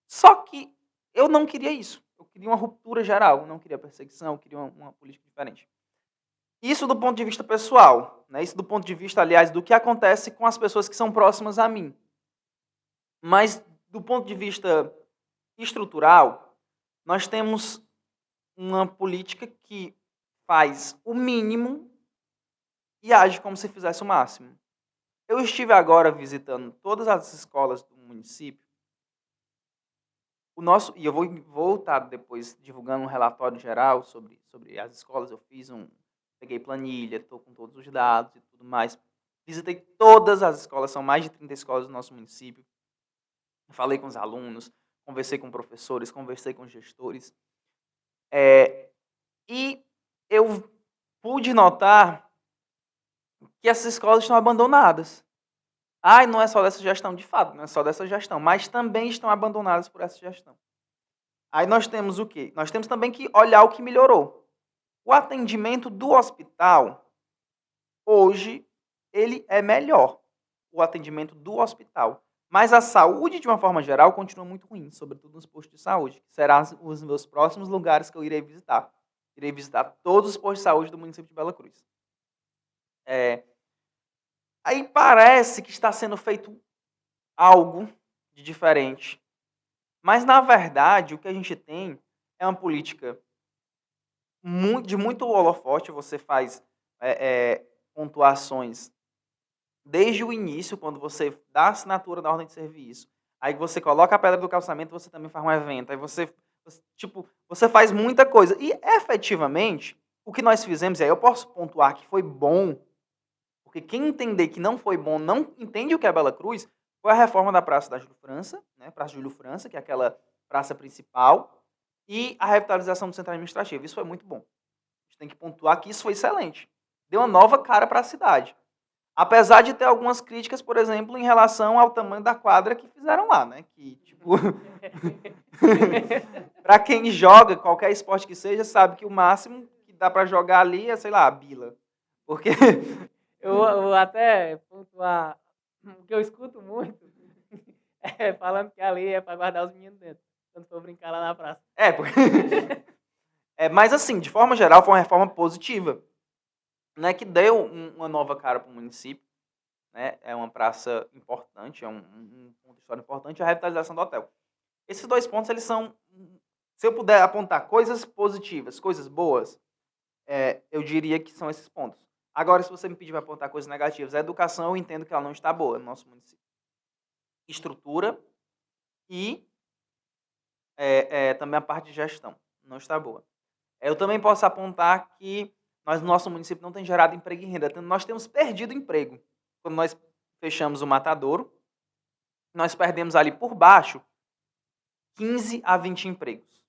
Só que eu não queria isso. Eu queria uma ruptura geral, eu não queria perseguição, eu queria uma política diferente. Isso do ponto de vista pessoal, né? Isso do ponto de vista, aliás, do que acontece com as pessoas que são próximas a mim. Mas, do ponto de vista estrutural, nós temos uma política que faz o mínimo e age como se fizesse o máximo. Eu estive agora visitando todas as escolas do município. E eu vou estar depois divulgando um relatório geral sobre as escolas. Peguei planilha, estou com todos os dados e tudo mais. Visitei todas as escolas, são mais de 30 escolas do nosso município. Falei com os alunos, conversei com professores, conversei com gestores. E eu pude notar que essas escolas estão abandonadas. Não é só dessa gestão, de fato, não é só dessa gestão, mas também estão abandonadas por essa gestão. Aí nós temos o quê? Nós temos também que olhar o que melhorou. O atendimento do hospital, hoje, ele é melhor. O atendimento do hospital. Mas a saúde, de uma forma geral, continua muito ruim, sobretudo nos postos de saúde, que serão os meus próximos lugares que eu irei visitar. Irei visitar todos os postos de saúde do município de Bela Cruz. Aí parece que está sendo feito algo de diferente. Mas, na verdade, o que a gente tem é uma política de muito holofote. Você faz pontuações desde o início, quando você dá a assinatura da ordem de serviço. Aí você coloca a pedra do calçamento, você também faz um evento. Aí você faz muita coisa. E, efetivamente, o que nós fizemos, e aí eu posso pontuar que foi bom, porque quem entender que não foi bom, não entende o que é Bela Cruz, foi a reforma da Praça da Júlio França, né? Praça Júlio França, que é aquela praça principal, e a revitalização do centro administrativo. Isso foi muito bom. A gente tem que pontuar que isso foi excelente. Deu uma nova cara para a cidade. Apesar de ter algumas críticas, por exemplo, em relação ao tamanho da quadra que fizeram lá, né? Que, tipo, para quem joga qualquer esporte que seja, sabe que o máximo que dá para jogar ali é, sei lá, a bila. Porque eu vou até pontuar o que eu escuto muito falando que ali é para guardar os meninos dentro, quando for brincar lá na praça. Mas assim, de forma geral, foi uma reforma positiva, né, que deu uma nova cara para o município, né, é uma praça importante, é um ponto histórico importante, a revitalização do hotel. Esses dois pontos, eles são, se eu puder apontar coisas positivas, coisas boas, eu diria que são esses pontos. Agora, se você me pedir para apontar coisas negativas, a educação, eu entendo que ela não está boa no nosso município. Estrutura e também a parte de gestão não está boa. Eu também posso apontar que nós, no nosso município, não tem gerado emprego e renda. Nós temos perdido emprego. Quando nós fechamos o Matadouro, nós perdemos ali por baixo 15 a 20 empregos,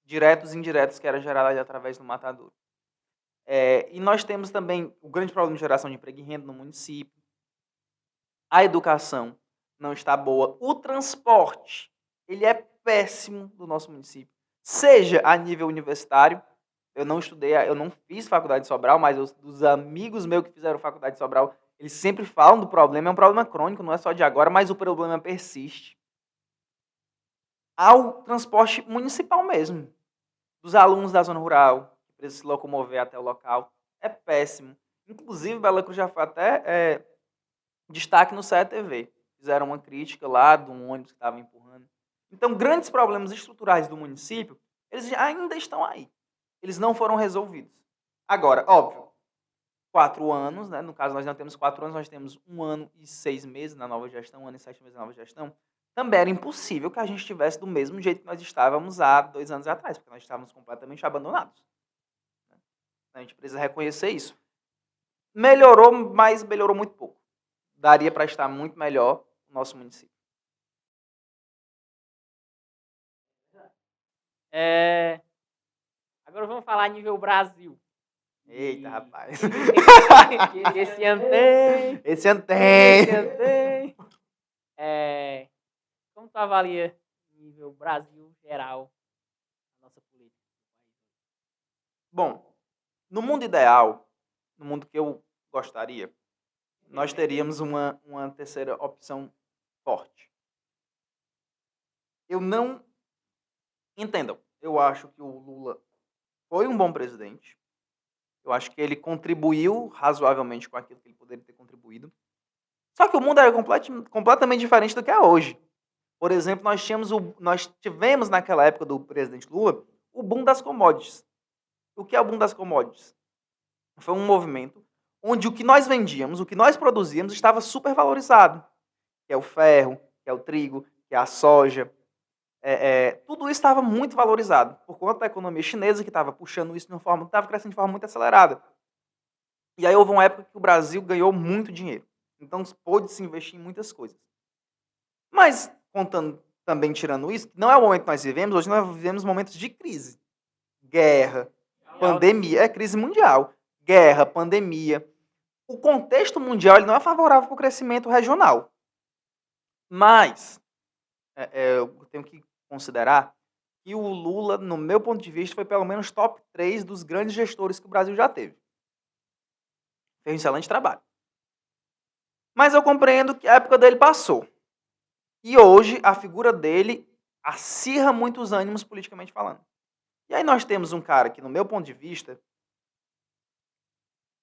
diretos e indiretos, que eram gerados ali através do Matadouro. E nós temos também o grande problema de geração de emprego e renda no município. A educação não está boa. O transporte, ele é péssimo do nosso município. Seja a nível universitário, eu não estudei, eu não fiz faculdade de Sobral, mas os amigos meus que fizeram faculdade de Sobral, eles sempre falam do problema. É um problema crônico, não é só de agora, mas o problema persiste. Ao transporte municipal mesmo, dos alunos da zona rural, que precisam se locomover até o local, é péssimo. Inclusive, Bela Cruz já foi até destaque no CETV. Fizeram uma crítica lá de um ônibus que estava empurrando. Então, grandes problemas estruturais do município, eles ainda estão aí. Eles não foram resolvidos. Agora, óbvio, 4 anos, né? No caso, nós não temos 4 anos, nós temos 1 ano e 6 meses na nova gestão, 1 ano e 7 meses na nova gestão. Também era impossível que a gente estivesse do mesmo jeito que nós estávamos há 2 anos atrás, porque nós estávamos completamente abandonados. A gente precisa reconhecer isso. Melhorou, mas melhorou muito pouco. Daria para estar muito melhor no nosso município. Agora vamos falar a nível Brasil. Eita, rapaz. Esse ano tem. Esse ano tem. Como tu avalia nível Brasil geral a nossa política? Bom, no mundo ideal, no mundo que eu gostaria, nós teríamos uma terceira opção forte. Entendam, eu acho que o Lula foi um bom presidente. Eu acho que ele contribuiu razoavelmente com aquilo que ele poderia ter contribuído. Só que o mundo era completamente diferente do que é hoje. Por exemplo, nós tivemos naquela época do presidente Lula o boom das commodities. O que é o boom das commodities? Foi um movimento onde o que nós vendíamos, o que nós produzíamos estava super valorizado, que é o ferro, que é o trigo, que é a soja. Tudo isso estava muito valorizado, por conta da economia chinesa, que estava puxando isso de uma forma, estava crescendo de forma muito acelerada. E aí houve uma época que o Brasil ganhou muito dinheiro. Então pôde se investir em muitas coisas. Mas, contando também, tirando isso, não é o momento que nós vivemos, hoje nós vivemos momentos de crise. Guerra, pandemia, é crise mundial. Guerra, pandemia. O contexto mundial ele não é favorável para o crescimento regional. Mas, eu tenho que considerar que o Lula, no meu ponto de vista, foi pelo menos top 3 dos grandes gestores que o Brasil já teve. Fez um excelente trabalho. Mas eu compreendo que a época dele passou. E hoje a figura dele acirra muitos ânimos politicamente falando. E aí nós temos um cara que, no meu ponto de vista,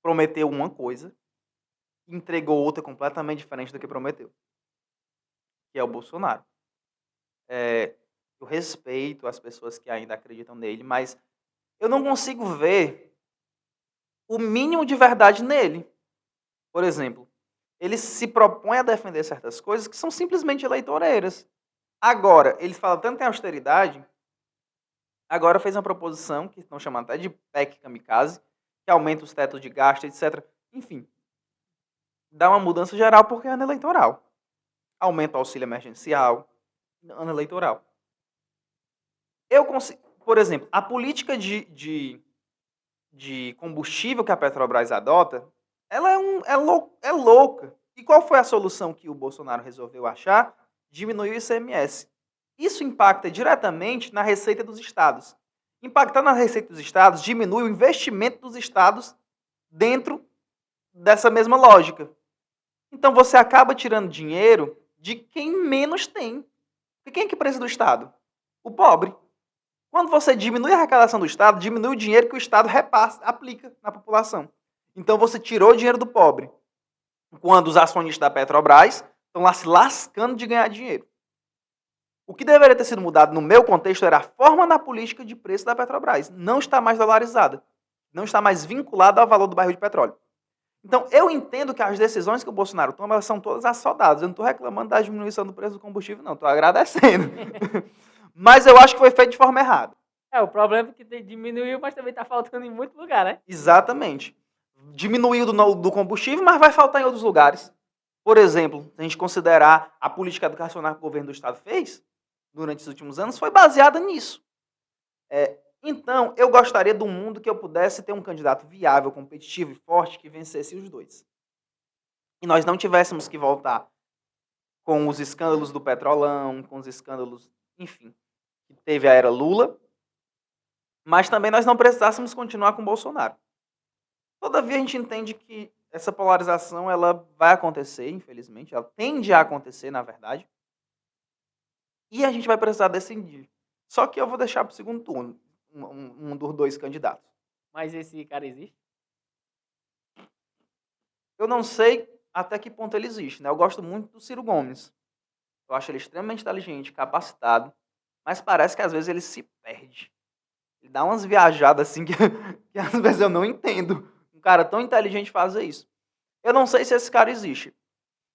prometeu uma coisa e entregou outra completamente diferente do que prometeu, que é o Bolsonaro. Eu respeito as pessoas que ainda acreditam nele, mas eu não consigo ver o mínimo de verdade nele. Por exemplo, ele se propõe a defender certas coisas que são simplesmente eleitoreiras. Agora, ele fala tanto em austeridade, agora fez uma proposição, que estão chamando até de PEC kamikaze, que aumenta os tetos de gasto, etc. Enfim, dá uma mudança geral porque é ano eleitoral. Aumenta o auxílio emergencial, ano eleitoral. Eu consigo, por exemplo, a política de combustível que a Petrobras adota, ela é louca. E qual foi a solução que o Bolsonaro resolveu achar? Diminuir o ICMS. Isso impacta diretamente na receita dos estados. Impactando na receita dos estados, diminui o investimento dos estados dentro dessa mesma lógica. Então você acaba tirando dinheiro de quem menos tem. E quem é que precisa do Estado? O pobre. Quando você diminui a arrecadação do Estado, diminui o dinheiro que o Estado repassa, aplica na população. Então você tirou o dinheiro do pobre. Quando os acionistas da Petrobras estão lá se lascando de ganhar dinheiro. O que deveria ter sido mudado no meu contexto era a forma da política de preço da Petrobras. Não está mais dolarizada. Não está mais vinculada ao valor do barril de petróleo. Então, eu entendo que as decisões que o Bolsonaro toma, elas são todas assodadas. Eu não estou reclamando da diminuição do preço do combustível, não. Estou agradecendo. Mas eu acho que foi feito de forma errada. O problema é que diminuiu, mas também está faltando em muito lugar, né? Exatamente. Diminuiu do combustível, mas vai faltar em outros lugares. Por exemplo, se a gente considerar a política educacional que o governo do Estado fez durante os últimos anos, foi baseada nisso. Então, eu gostaria de um mundo que eu pudesse ter um candidato viável, competitivo e forte que vencesse os dois. E nós não tivéssemos que voltar com os escândalos do Petrolão, com os escândalos, enfim, que teve a era Lula, mas também nós não precisássemos continuar com o Bolsonaro. Todavia, a gente entende que essa polarização ela vai acontecer, infelizmente, ela tende a acontecer, na verdade, e a gente vai precisar decidir. Só que eu vou deixar para o segundo turno um dos dois candidatos. Mas esse cara existe? Eu não sei até que ponto ele existe, né? Eu gosto muito do Ciro Gomes. Eu acho ele extremamente inteligente, capacitado, mas parece que às vezes ele se perde. Ele dá umas viajadas assim que às vezes eu não entendo. Um cara tão inteligente fazer isso. Eu não sei se esse cara existe,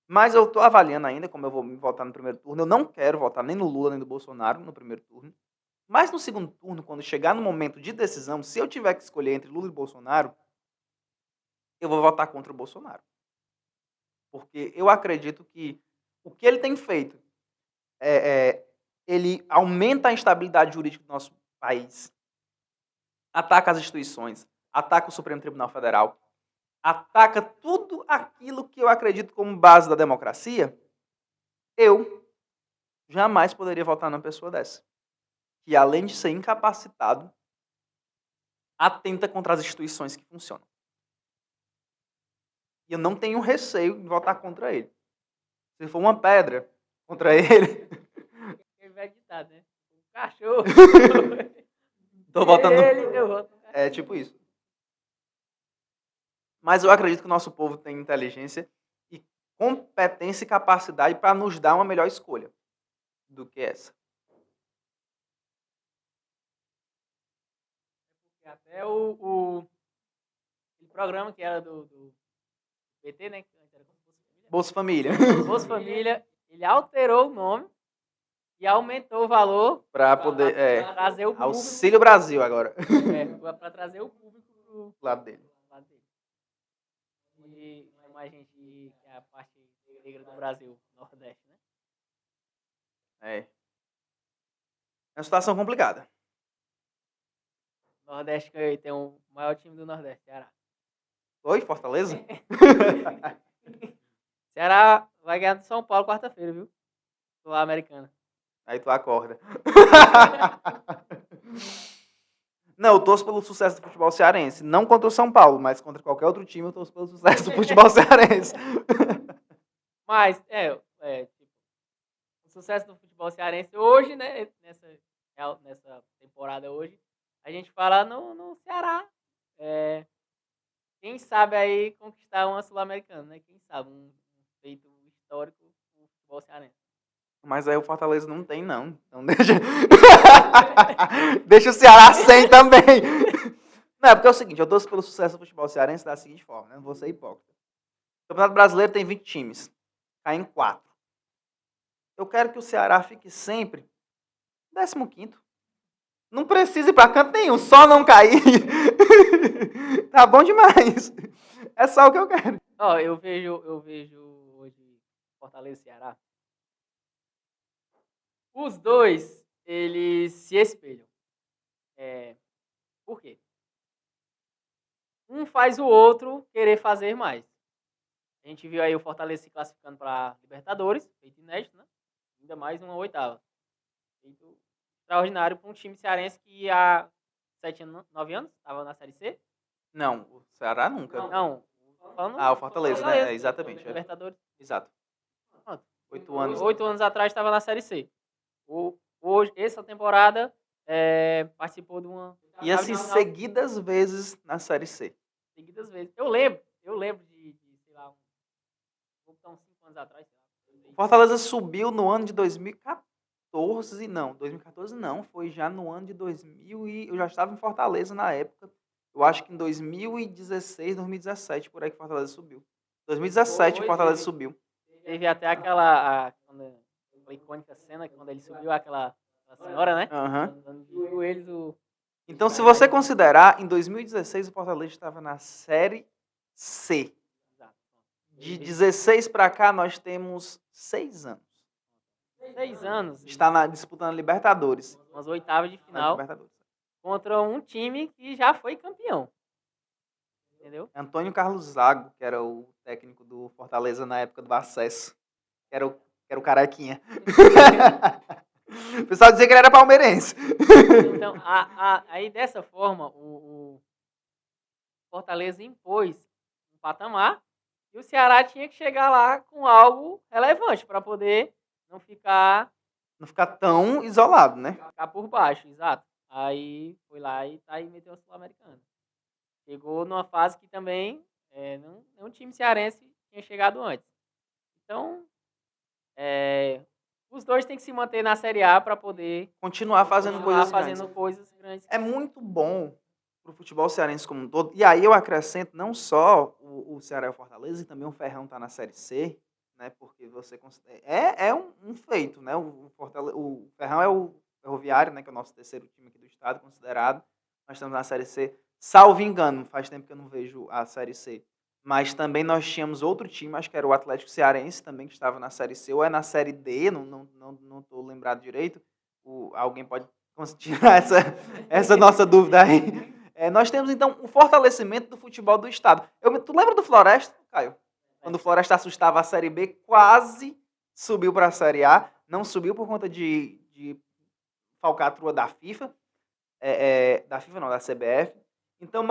mas eu estou avaliando ainda como eu vou me votar no primeiro turno. Eu não quero votar nem no Lula nem no Bolsonaro no primeiro turno. Mas no segundo turno, quando chegar no momento de decisão, se eu tiver que escolher entre Lula e Bolsonaro, eu vou votar contra o Bolsonaro. Porque eu acredito que o que ele tem feito, ele aumenta a instabilidade jurídica do nosso país, ataca as instituições, ataca o Supremo Tribunal Federal, ataca tudo aquilo que eu acredito como base da democracia. Eu jamais poderia votar numa pessoa dessa, que além de ser incapacitado, atenta contra as instituições que funcionam. E eu não tenho receio de votar contra ele. Se for uma pedra contra ele... Ele vai editar, né? Um cachorro. Tô votando... eu voto. É tipo isso. Mas eu acredito que o nosso povo tem inteligência e competência e capacidade para nos dar uma melhor escolha do que essa. Até o programa que era do PT, né? Que antes era como Bolsa Família. Bolsa Família, ele alterou o nome e aumentou o valor Para poder. pra trazer o público. Auxílio Brasil agora. Para trazer o público pro Lado dele. lado dele. E chamar a gente que é a parte negra do Brasil, Nordeste, né? É uma situação complicada. Nordeste que tem o maior time do Nordeste, Ceará. Oi, Fortaleza? Ceará vai ganhar do São Paulo quarta-feira, viu? Sul-Americana. Aí tu acorda. Não, eu torço pelo sucesso do futebol cearense. Não contra o São Paulo, mas contra qualquer outro time eu torço pelo sucesso do futebol cearense. Mas, tipo, o sucesso do futebol cearense hoje, né? Nessa temporada hoje, a gente fala no Ceará. Quem sabe aí conquistar uma Sul-Americana, né? Quem sabe um feito histórico do futebol cearense. Mas aí o Fortaleza não tem, não. Então deixa... deixa o Ceará sem também. Não, é porque é o seguinte, eu torço pelo sucesso do futebol cearense da seguinte forma, né? Não vou ser hipócrita. O Campeonato Brasileiro tem 20 times. Cai em 4. Eu quero que o Ceará fique sempre 15º. Não precisa ir pra canto nenhum, só não cair. Tá bom demais. É só o que eu quero. Ó, eu vejo hoje Fortaleza e Ceará. Os dois, eles se espelham. Por quê? Um faz o outro querer fazer mais. A gente viu aí o Fortaleza se classificando para Libertadores, feito inédito, né? Ainda mais uma 8ª. Feito extraordinário para um time cearense que há 7 anos, 9 anos estava na Série C. Não, o Ceará nunca. Não. O Fortaleza, né? Exatamente. Libertadores. Exato. Pronto. 8 anos. 8 anos atrás estava na Série C. Hoje, essa temporada, participou de uma... E assim, seguidas vezes na Série C. Seguidas vezes. Eu lembro de sei lá, uns 5 anos atrás, sei lá. Fortaleza subiu no ano de 2014, não. 2014 não, foi já no ano de 2000 e eu já estava em Fortaleza na época. Eu acho que em 2016, 2017, por aí que Fortaleza subiu. 2017 Fortaleza subiu. Teve até aquela icônica cena quando ele subiu, aquela senhora, né? Uhum. De joelhos, então, se você considerar, em 2016 o Fortaleza estava na Série C. De 16 para cá, nós temos 6 anos. 6 anos. Está disputando Libertadores. Umas 8ª de final. Contra um time que já foi campeão. Entendeu? Antônio Carlos Zago, que era o técnico do Fortaleza na época do acesso. Que era o carequinha. O pessoal dizia que ele era palmeirense. Então, aí dessa forma, o Fortaleza impôs um patamar e o Ceará tinha que chegar lá com algo relevante para poder não ficar tão isolado, né? Ficar por baixo, exato. Aí foi lá e meteu a Sul-Americana. Chegou numa fase que também nenhum time cearense tinha chegado antes. Então, os dois têm que se manter na Série A para poder continuar fazendo coisas grandes. É muito bom para o futebol cearense como um todo. E aí eu acrescento não só o Ceará e o Fortaleza, e também o Ferrão está na Série C, né? Porque você considera... É um feito, né? O Ferrão é o Ferroviário, né? Que é o nosso terceiro time aqui do estado, considerado. Nós estamos na Série C. Salvo engano, faz tempo que eu não vejo a Série C. Mas também nós tínhamos outro time, acho que era o Atlético Cearense, também que estava na Série C, ou é na Série D, não estou lembrado direito. Alguém pode tirar essa nossa dúvida aí. Nós temos, então, o fortalecimento do futebol do estado. Tu lembra do Floresta, Caio? Quando o Floresta assustava a Série B, quase subiu para a Série A. Não subiu por conta de falcatrua da FIFA. Da FIFA não, da CBF. Então,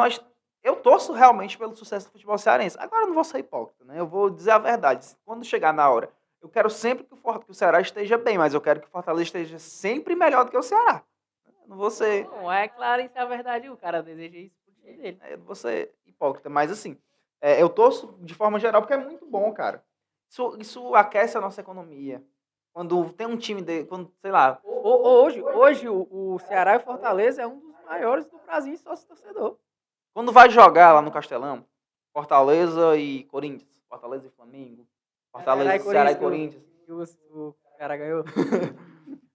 eu torço realmente pelo sucesso do futebol cearense. Agora eu não vou ser hipócrita, né? Eu vou dizer a verdade. Quando chegar na hora, eu quero sempre que o Ceará esteja bem, mas eu quero que o Fortaleza esteja sempre melhor do que o Ceará. Eu não vou ser... Não, é claro, isso é a verdade. O cara deseja isso pro time dele. Eu não vou ser hipócrita, mas assim, eu torço de forma geral porque é muito bom, cara. Isso aquece a nossa economia. Quando tem um time sei lá... Hoje o Ceará e o Fortaleza é um dos maiores do Brasil em sócio torcedor. Quando vai jogar lá no Castelão, Fortaleza e Corinthians, Fortaleza e Flamengo. Ceará e Fortaleza, Ceará e Corinthians, Corinthians. o cara ganhou.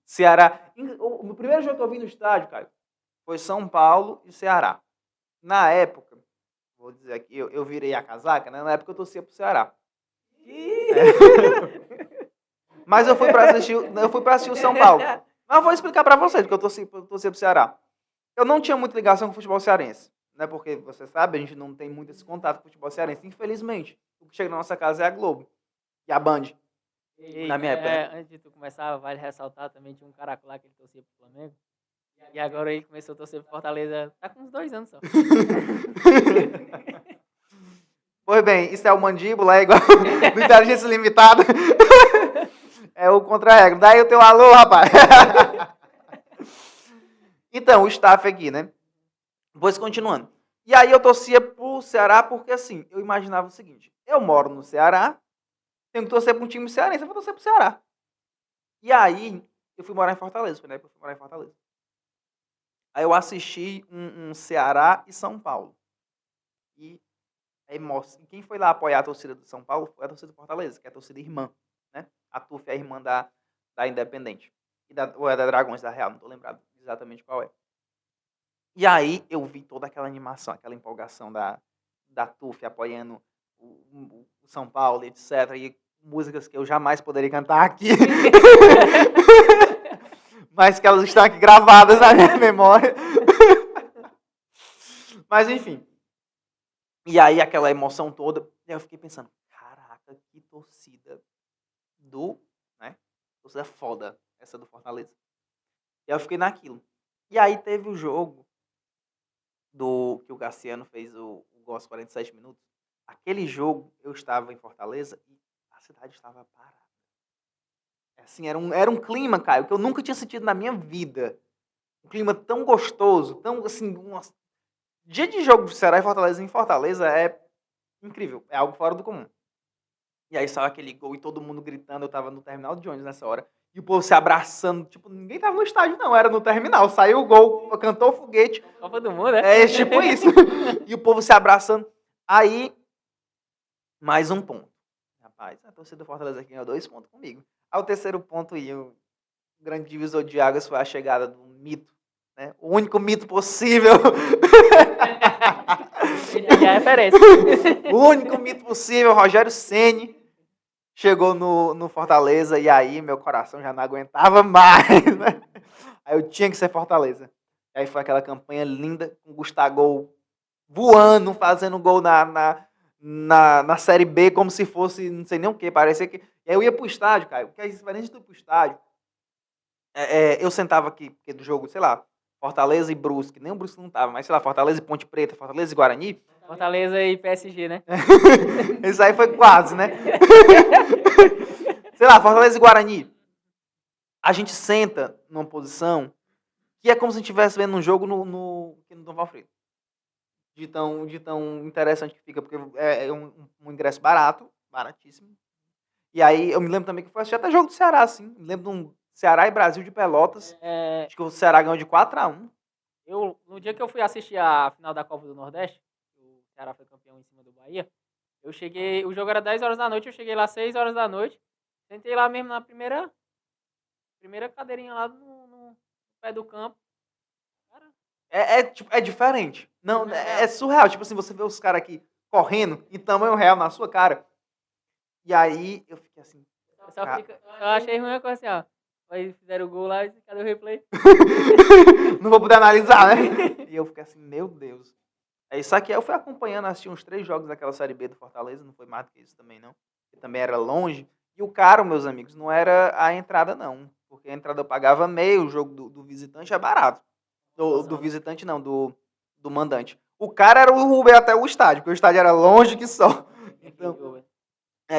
Ceará. No primeiro jogo que eu vi no estádio, Caio, foi São Paulo e Ceará. Na época, vou dizer aqui, eu virei a casaca, né? Na época eu torcia pro Ceará. Mas eu fui pra assistir o São Paulo. Mas eu vou explicar pra vocês, porque eu torcia pro Ceará. Eu não tinha muita ligação com o futebol cearense, né? Porque, você sabe, a gente não tem muito esse contato com o futebol cearense. Infelizmente, o que chega na nossa casa é a Globo e a Band. Ei, Na minha época, né? antes de tu começar, vale ressaltar também, tinha um cara lá que ele torcia pro Flamengo. E agora ele começou a torcer pro Fortaleza. Tá com uns 2 anos só. Pois bem, isso é o mandíbula, é igual do Inteligência Limitada. É o contra-regra. Daí o teu alô, rapaz. Então, o staff aqui, né? Pois continuando. E aí eu torcia pro Ceará porque, assim, eu imaginava o seguinte. Eu moro no Ceará, tenho que torcer para um time cearense, eu vou torcer pro Ceará. E aí, eu fui morar em Fortaleza, né? Eu fui morar em Fortaleza. Aí eu assisti um Ceará e São Paulo. E quem foi lá apoiar a torcida do São Paulo foi a torcida do Fortaleza, que é a torcida irmã, né? A TUF é a irmã da Independente. Ou é da Dragões, da Real, não tô lembrado exatamente qual é. E aí eu vi toda aquela animação, aquela empolgação da TUF apoiando o São Paulo, etc. E músicas que eu jamais poderia cantar aqui. Mas que elas estão aqui gravadas na minha memória. Mas enfim. E aí aquela emoção toda, eu fiquei pensando, caraca, que torcida né? Torcida foda, essa do Fortaleza. E aí eu fiquei naquilo. E aí teve o jogo que o Cassiano fez o gol aos 47 minutos. Aquele jogo, eu estava em Fortaleza e a cidade estava parada. Assim, era um clima, Caio, que eu nunca tinha sentido na minha vida. Um clima tão gostoso, tão assim, dia de jogo de Ceará e Fortaleza em Fortaleza é incrível, é algo fora do comum. E aí saiu aquele gol e todo mundo gritando, eu tava no terminal de ônibus nessa hora, e o povo se abraçando, tipo, ninguém tava no estádio não, era no terminal, saiu o gol, cantou o foguete. Copa do Mundo, né? É tipo isso. E o povo se abraçando. Aí, mais um ponto. Rapaz, a torcida do Fortaleza aqui ganhou 2 pontos comigo. Aí o terceiro ponto e o grande divisor de águas foi a chegada do mito, né? O único mito possível. Já é referência. O único mito possível, Rogério Ceni, chegou no Fortaleza e aí meu coração já não aguentava mais, né? Aí eu tinha que ser Fortaleza. Aí foi aquela campanha linda, com o Gustavo voando, fazendo gol na Série B, como se fosse, não sei nem o que, parecia que... E aí eu ia pro estádio, Caio, porque a diferença de ir pro estádio, eu sentava aqui, porque do jogo, sei lá, Fortaleza e Brusque, nem o Brusque não tava, mas sei lá, Fortaleza e Ponte Preta, Fortaleza e Guarani. Fortaleza e PSG, né? Isso aí foi quase, né? Sei lá, Fortaleza e Guarani. A gente senta numa posição que é como se a gente estivesse vendo um jogo no Dom Valfrido. De tão interessante que fica, porque é um ingresso baratíssimo. E aí eu me lembro também que foi assistir até jogo do Ceará, assim. Me lembro de um Ceará e Brasil de Pelotas. Acho que o Ceará ganhou de 4-1. No dia que eu fui assistir a final da Copa do Nordeste, o Ceará foi campeão em cima do Bahia, eu cheguei, o jogo era 10 horas da noite, eu cheguei lá 6 horas da noite, sentei lá mesmo na primeira cadeirinha lá no pé do campo. Cara, É diferente. Não, é surreal. Tipo assim, você vê os caras aqui correndo em tamanho real na sua cara. E aí eu fiquei assim. Eu achei ruim a coisa assim, ó. Aí fizeram o gol lá e cadê o replay? Não vou poder analisar, né? E eu fiquei assim, meu Deus. É isso aqui. Eu fui acompanhando, assisti uns 3 jogos daquela Série B do Fortaleza. Não foi mais do que isso também, não. Porque também era longe. E o caro, meus amigos, não era a entrada, não. Porque a entrada eu pagava meio. O jogo do visitante é barato. Do visitante, não. Do mandante. O cara era o Uber até o estádio. Porque o estádio era longe que só. Então,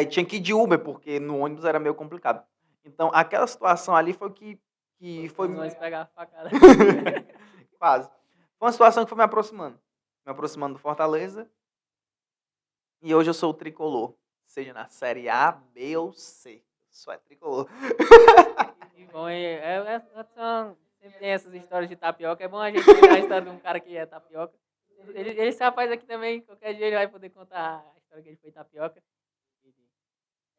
tinha que ir de Uber, porque no ônibus era meio complicado. Então, aquela situação ali foi que foi... Nós pegar a facada. Quase. Foi uma situação que foi me aproximando do Fortaleza. E hoje eu sou o tricolor. Seja na Série A, B ou C. Só é tricolor. Que bom, sempre tem essas histórias de tapioca. É bom a gente pegar a história de um cara que é tapioca. Esse rapaz aqui também, qualquer dia ele vai poder contar a história que ele foi tapioca.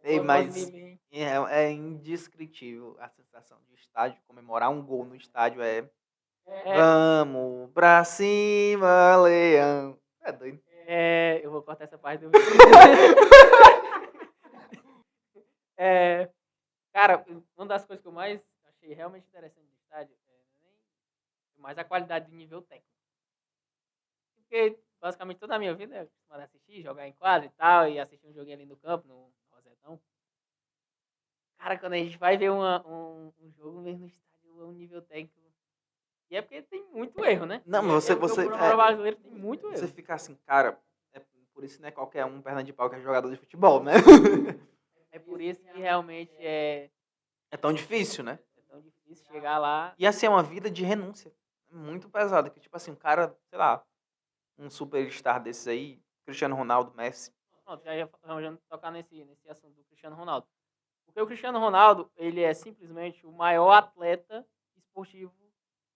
Ei, mas Ninguém. é indescritível a sensação de estádio, comemorar um gol no estádio é vamos pra cima, leão. É doido. Eu vou cortar essa parte do vídeo. Cara, uma das coisas que eu mais achei realmente interessante do estádio mais a qualidade do nível técnico. Porque basicamente toda a minha vida eu acostumado a assistir, jogar em quadra e tal, e assistir um joguinho ali no campo, no Rosetão. Cara, quando a gente vai ver um jogo mesmo no estádio, é um nível técnico. E é porque tem muito erro, né? Não, mas O futebol brasileiro tem muito erro. Você fica assim, cara, por isso não é qualquer um perna de pau que é jogador de futebol, né? É por isso que realmente é tão difícil, né? É tão difícil chegar lá. E assim, é uma vida de renúncia. Muito pesada. Que tipo assim, um cara, sei lá, um superstar desses aí, Cristiano Ronaldo, Messi. Pronto, já ia tocar nesse assunto do Cristiano Ronaldo. Porque o Cristiano Ronaldo, ele é simplesmente o maior atleta esportivo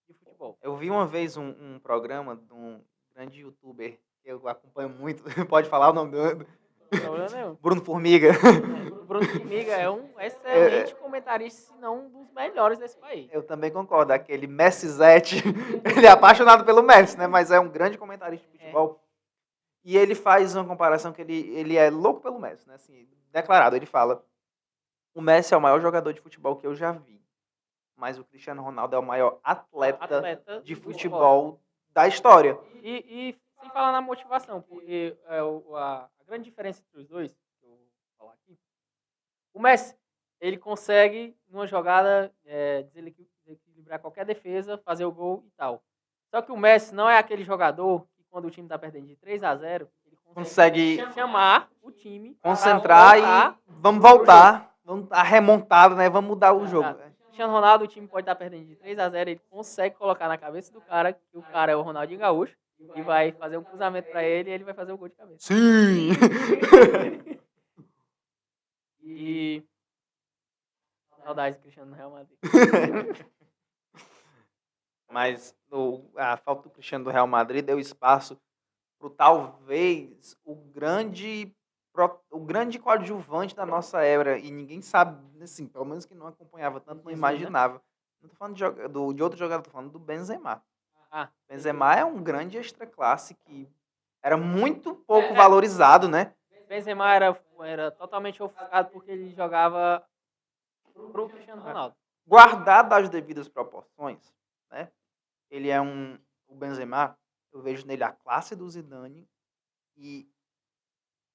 de futebol. Eu vi uma vez um programa de um grande youtuber que eu acompanho muito. Pode falar o nome do Bruno Formiga. O Bruno Formiga é um excelente comentarista, se não um dos melhores desse país. Eu também concordo. Aquele Messi Zete, ele é apaixonado pelo Messi, né? Mas é um grande comentarista de futebol. E ele faz uma comparação que ele é louco pelo Messi, né? Assim, declarado, ele fala: o Messi é o maior jogador de futebol que eu já vi, mas o Cristiano Ronaldo é o maior atleta de futebol da história. E sem falar na motivação, porque a grande diferença entre os dois, que eu vou falar aqui, o Messi, ele consegue, numa jogada, desequilibrar qualquer defesa, fazer o gol e tal. Só que o Messi não é aquele jogador que, quando o time está perdendo de 3-0, ele consegue chamar o time, concentrar e vamos voltar, vamos a remontada, né? Vamos mudar o jogo. Cristiano Ronaldo, o time pode estar perdendo de 3-0, ele consegue colocar na cabeça do cara que o cara é o Ronaldinho Gaúcho e vai fazer um cruzamento para ele e ele vai fazer o gol de cabeça. Sim! E saudades do Cristiano no Real Madrid. Mas a falta do Cristiano do Real Madrid deu espaço para talvez o grande coadjuvante da nossa era, e ninguém sabe, assim, pelo menos que não acompanhava tanto, não imaginava. Não tô falando de outro jogador, tô falando do Benzema. Benzema é um grande extra classe que era muito pouco valorizado, né? Benzema era totalmente ofuscado porque ele jogava pro Cristiano Ronaldo. Guardado as devidas proporções, né? Ele é o Benzema, eu vejo nele a classe do Zidane e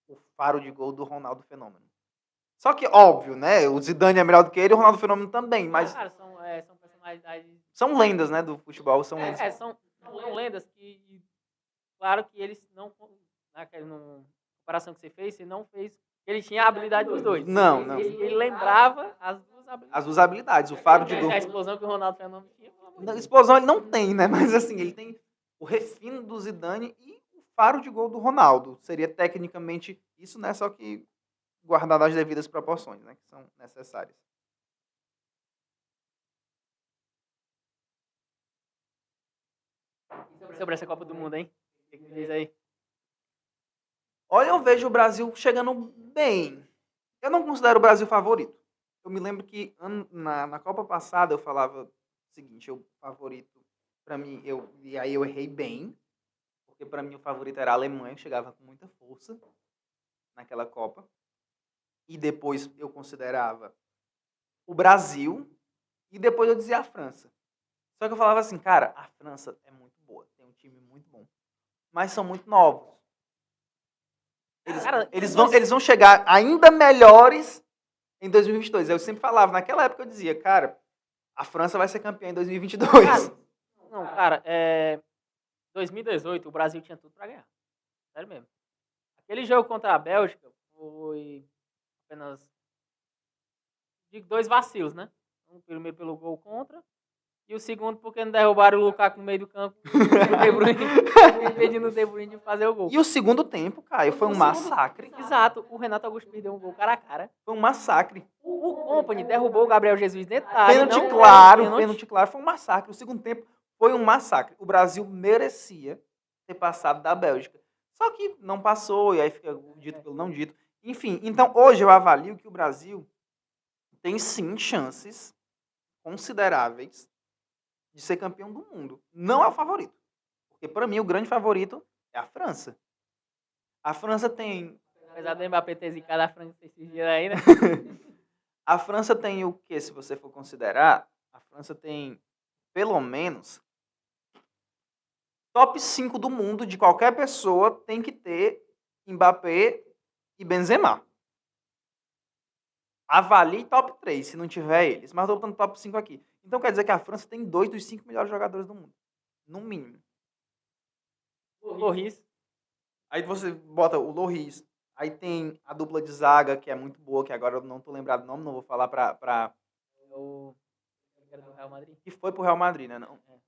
o faro de gol do Ronaldo Fenômeno. Só que, óbvio, né? O Zidane é melhor do que ele, o Ronaldo Fenômeno também, mas... Cara, são personalidades... São lendas, né, do futebol, são lendas. São lendas que... Claro que eles não... Na comparação que você fez, você não fez... Ele tinha a habilidade dos dois. Não. Ele lembrava as duas habilidades. As duas habilidades, o faro de gol... A explosão que o Ronaldo Fenômeno tinha... A explosão ele não tem, né? Mas assim, ele tem o refino do Zidane e o faro de gol do Ronaldo. Seria tecnicamente isso, né? Só que guardado as devidas proporções, né? Que são necessárias. Sobre essa Copa do Mundo, hein? O que diz aí? Olha, eu vejo o Brasil chegando bem. Eu não considero o Brasil favorito. Eu me lembro que na Copa passada eu falava o seguinte: o favorito, para mim, e aí eu errei bem, porque para mim o favorito era a Alemanha, que chegava com muita força naquela Copa. E depois eu considerava o Brasil, e depois eu dizia a França. Só que eu falava assim, cara, a França é muito boa, tem um time muito bom, mas são muito novos. Eles vão chegar ainda melhores em 2022. Eu sempre falava, naquela época eu dizia, cara, a França vai ser campeã em 2022. Cara, 2018 o Brasil tinha tudo pra ganhar. Sério mesmo. Aquele jogo contra a Bélgica foi apenas de 2 vacilos, né? Um primeiro pelo gol contra e o segundo porque não derrubaram o Lukaku no meio do campo, impedindo o De Bruyne de fazer o gol. E o segundo tempo, Caio, foi um massacre. Exato, o Renato Augusto perdeu um gol cara a cara. Foi um massacre. O Company derrubou o Gabriel Jesus dentro da área. Pênalti claro, foi um massacre. O segundo tempo foi um massacre. O Brasil merecia ter passado da Bélgica. Só que não passou, e aí fica dito pelo não dito. Enfim, então hoje eu avalio que o Brasil tem sim chances consideráveis de ser campeão do mundo. Não é o favorito. Porque para mim o grande favorito é a França. A França tem. Apesar do Mbappé ter zicado a França esses dias aí, né? A França tem o que, se você for considerar? A França tem pelo menos top 5 do mundo de qualquer pessoa tem que ter Mbappé e Benzema. Avalie top 3, se não tiver eles. Mas eu tô botando top 5 aqui. Então quer dizer que a França tem 2 dos 5 melhores jogadores do mundo. No mínimo. Loris. Aí você bota o Loris. Aí tem a dupla de zaga, que é muito boa, que agora eu não tô lembrado do nome, não vou falar pra... O cara do Real Madrid. Que foi pro Real Madrid, né? Não. É.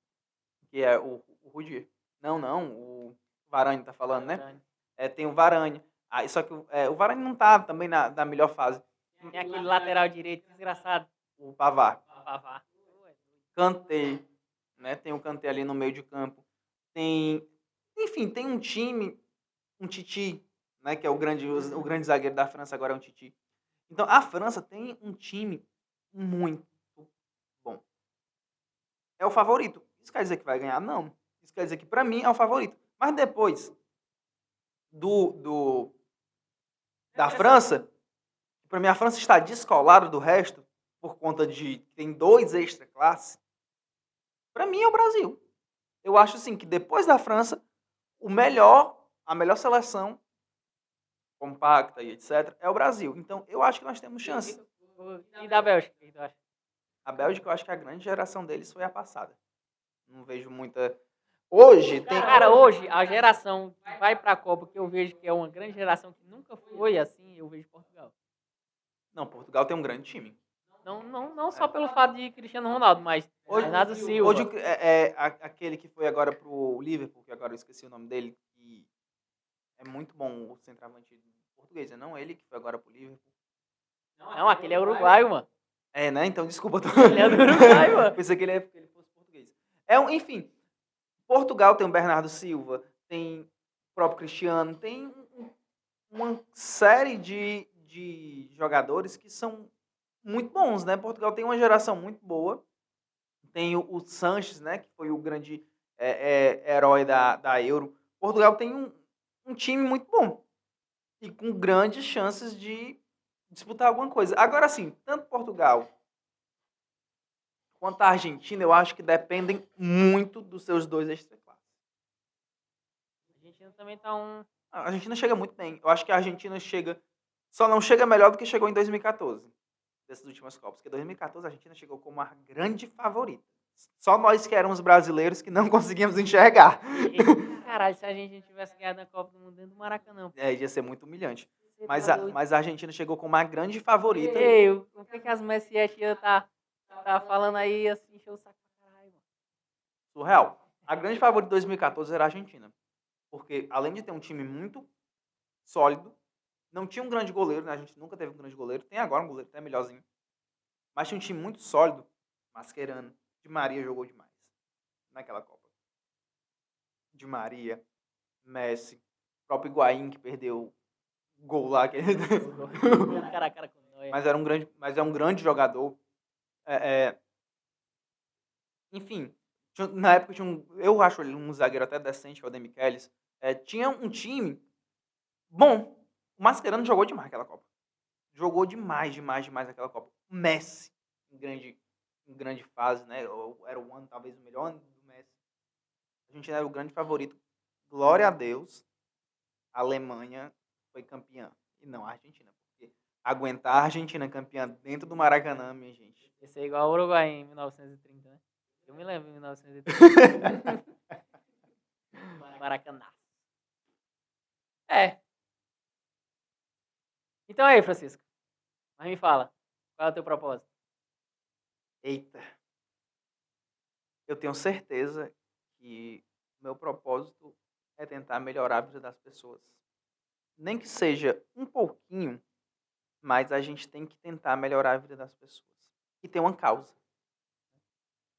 Que é o Rudiger. Não, o Varane tá falando, né? Varane. Tem o Varane. Aí, só que o Varane não tá também na melhor fase. Tem aquele lateral direito desgraçado. O Pavard. Pavard. Kanté, né? Tem o Kanté ali no meio de campo. Enfim, tem um time, um Titi, né? Que é o grande zagueiro da França, agora é um Titi. Então, a França tem um time muito bom. É o favorito. Isso quer dizer que vai ganhar? Não. Isso quer dizer que, pra mim, é o favorito. Mas depois da França, pra mim, a França está descolada do resto por conta de que tem 2 extra classe. Pra mim, é o Brasil. Eu acho, assim, que depois da França, a melhor seleção compacta e etc. é o Brasil. Então, eu acho que nós temos chance. E da Bélgica, o que tu acha? A Bélgica, eu acho que a grande geração deles foi a passada. Não vejo muita... Hoje tem... Cara, hoje, a geração que vai pra Copa, que eu vejo que é uma grande geração que nunca foi assim, eu vejo Portugal. Não, Portugal tem um grande time. Não só pelo fato de Cristiano Ronaldo, mas Hoje, Bernardo Silva. Hoje aquele que foi agora pro Liverpool, que agora eu esqueci o nome dele, que é muito bom o centroavante português, não ele que foi agora pro Liverpool. Não, aquele é uruguaio, mano. Né? Então, desculpa. Ele é do Uruguai, mano. Pensei que ele fosse português. Enfim, Portugal tem o Bernardo Silva, tem o próprio Cristiano, tem uma série de jogadores que são muito bons, né? Portugal tem uma geração muito boa. Tem o Sanches, né? Que foi o grande herói da Euro. Portugal tem um time muito bom e com grandes chances de disputar alguma coisa. Agora sim, tanto Portugal quanto a Argentina, eu acho que dependem muito dos seus 2 extra-classes. A Argentina também tá A Argentina chega muito bem. Eu acho que a Argentina só não chega melhor do que chegou em 2014, dessas últimas Copas. Porque em 2014 a Argentina chegou como a grande favorita. Só nós que éramos brasileiros que não conseguíamos enxergar. Caralho, se a gente tivesse ganhado na Copa do Mundo dentro do Maracanã. Ia ser muito humilhante. Mas a Argentina chegou como a grande favorita. Ei, o que as Messias tá falando aí, assim, encheu o saco pra caralho, mano. Surreal. A grande favorita de 2014 era a Argentina. Porque, além de ter um time muito sólido, não tinha um grande goleiro, né? A gente nunca teve um grande goleiro. Tem agora um goleiro até melhorzinho. Mas tinha um time muito sólido. Mascherano. Di Maria jogou demais naquela Copa. Di Maria, Messi, o próprio Higuaín, que perdeu o gol lá. Mas é um grande jogador. Enfim, na época eu acho ele um zagueiro até decente, que é o Demichelis. Tinha um time bom. O Mascherano jogou demais aquela Copa. Jogou demais aquela Copa. O Messi, em grande fase, né? Era o ano, talvez o melhor ano do Messi. A gente era o grande favorito. Glória a Deus, a Alemanha foi campeã. E não a Argentina. Porque aguentar a Argentina campeã dentro do Maracanã, minha gente. Esse é igual ao Uruguai em 1930, né? Eu me lembro em 1930. Maracanã. Então aí, Francisco. Mas me fala, qual é o teu propósito? Eita. Eu tenho certeza que meu propósito é tentar melhorar a vida das pessoas. Nem que seja um pouquinho, mas a gente tem que tentar melhorar a vida das pessoas. E ter uma causa.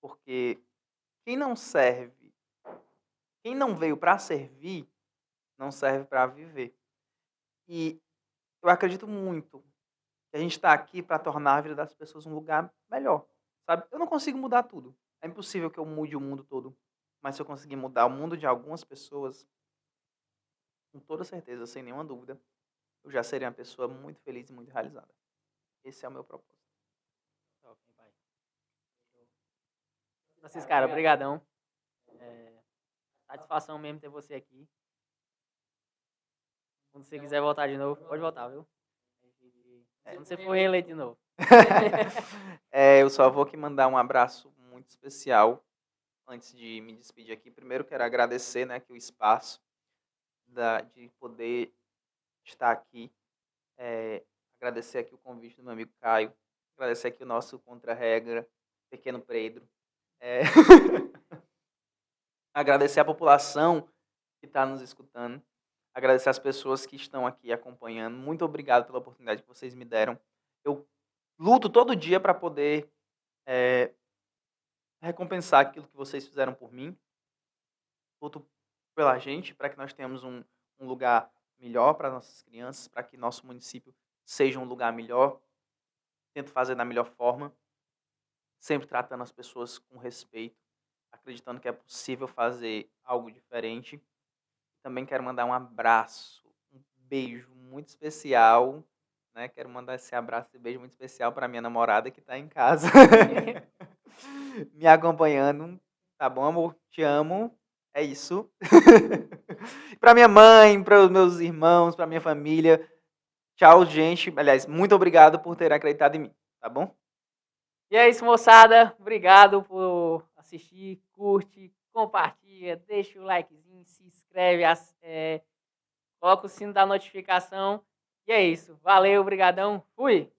Porque quem não serve, quem não veio para servir, não serve para viver. E eu acredito muito que a gente está aqui para tornar a vida das pessoas um lugar melhor, sabe? Eu não consigo mudar tudo. É impossível que eu mude o mundo todo. Mas se eu conseguir mudar o mundo de algumas pessoas, com toda certeza, sem nenhuma dúvida, eu já seria uma pessoa muito feliz e muito realizada. Esse é o meu propósito. Top, hein, pai? Francisco, cara, obrigadão. Satisfação mesmo ter você aqui. Quando você quiser voltar de novo, pode voltar, viu? Quando você for reeleito de novo. Eu só vou aqui mandar um abraço muito especial antes de me despedir aqui. Primeiro quero agradecer, né, que o espaço de poder estar aqui. Agradecer aqui o convite do meu amigo Caio. Agradecer aqui o nosso contra-regra, pequeno Pedro. Agradecer a população que está nos escutando. Agradecer as pessoas que estão aqui acompanhando. Muito obrigado pela oportunidade que vocês me deram. Eu luto todo dia para poder recompensar aquilo que vocês fizeram por mim. Luto pela gente, para que nós tenhamos um lugar melhor para nossas crianças, para que nosso município seja um lugar melhor. Tento fazer da melhor forma, sempre tratando as pessoas com respeito, acreditando que é possível fazer algo diferente. Também quero mandar um abraço, um beijo muito especial, né? Quero mandar esse abraço e beijo muito especial para minha namorada que está em casa, me acompanhando. Tá bom, amor? Te amo. É isso. Para minha mãe, para os meus irmãos, para minha família. Tchau, gente. Aliás, muito obrigado por ter acreditado em mim, tá bom? E é isso, moçada. Obrigado por assistir, curte, compartilha, deixa o likezinho, se inscreve, coloca o sino da notificação. E é isso. Valeu, obrigadão. Fui!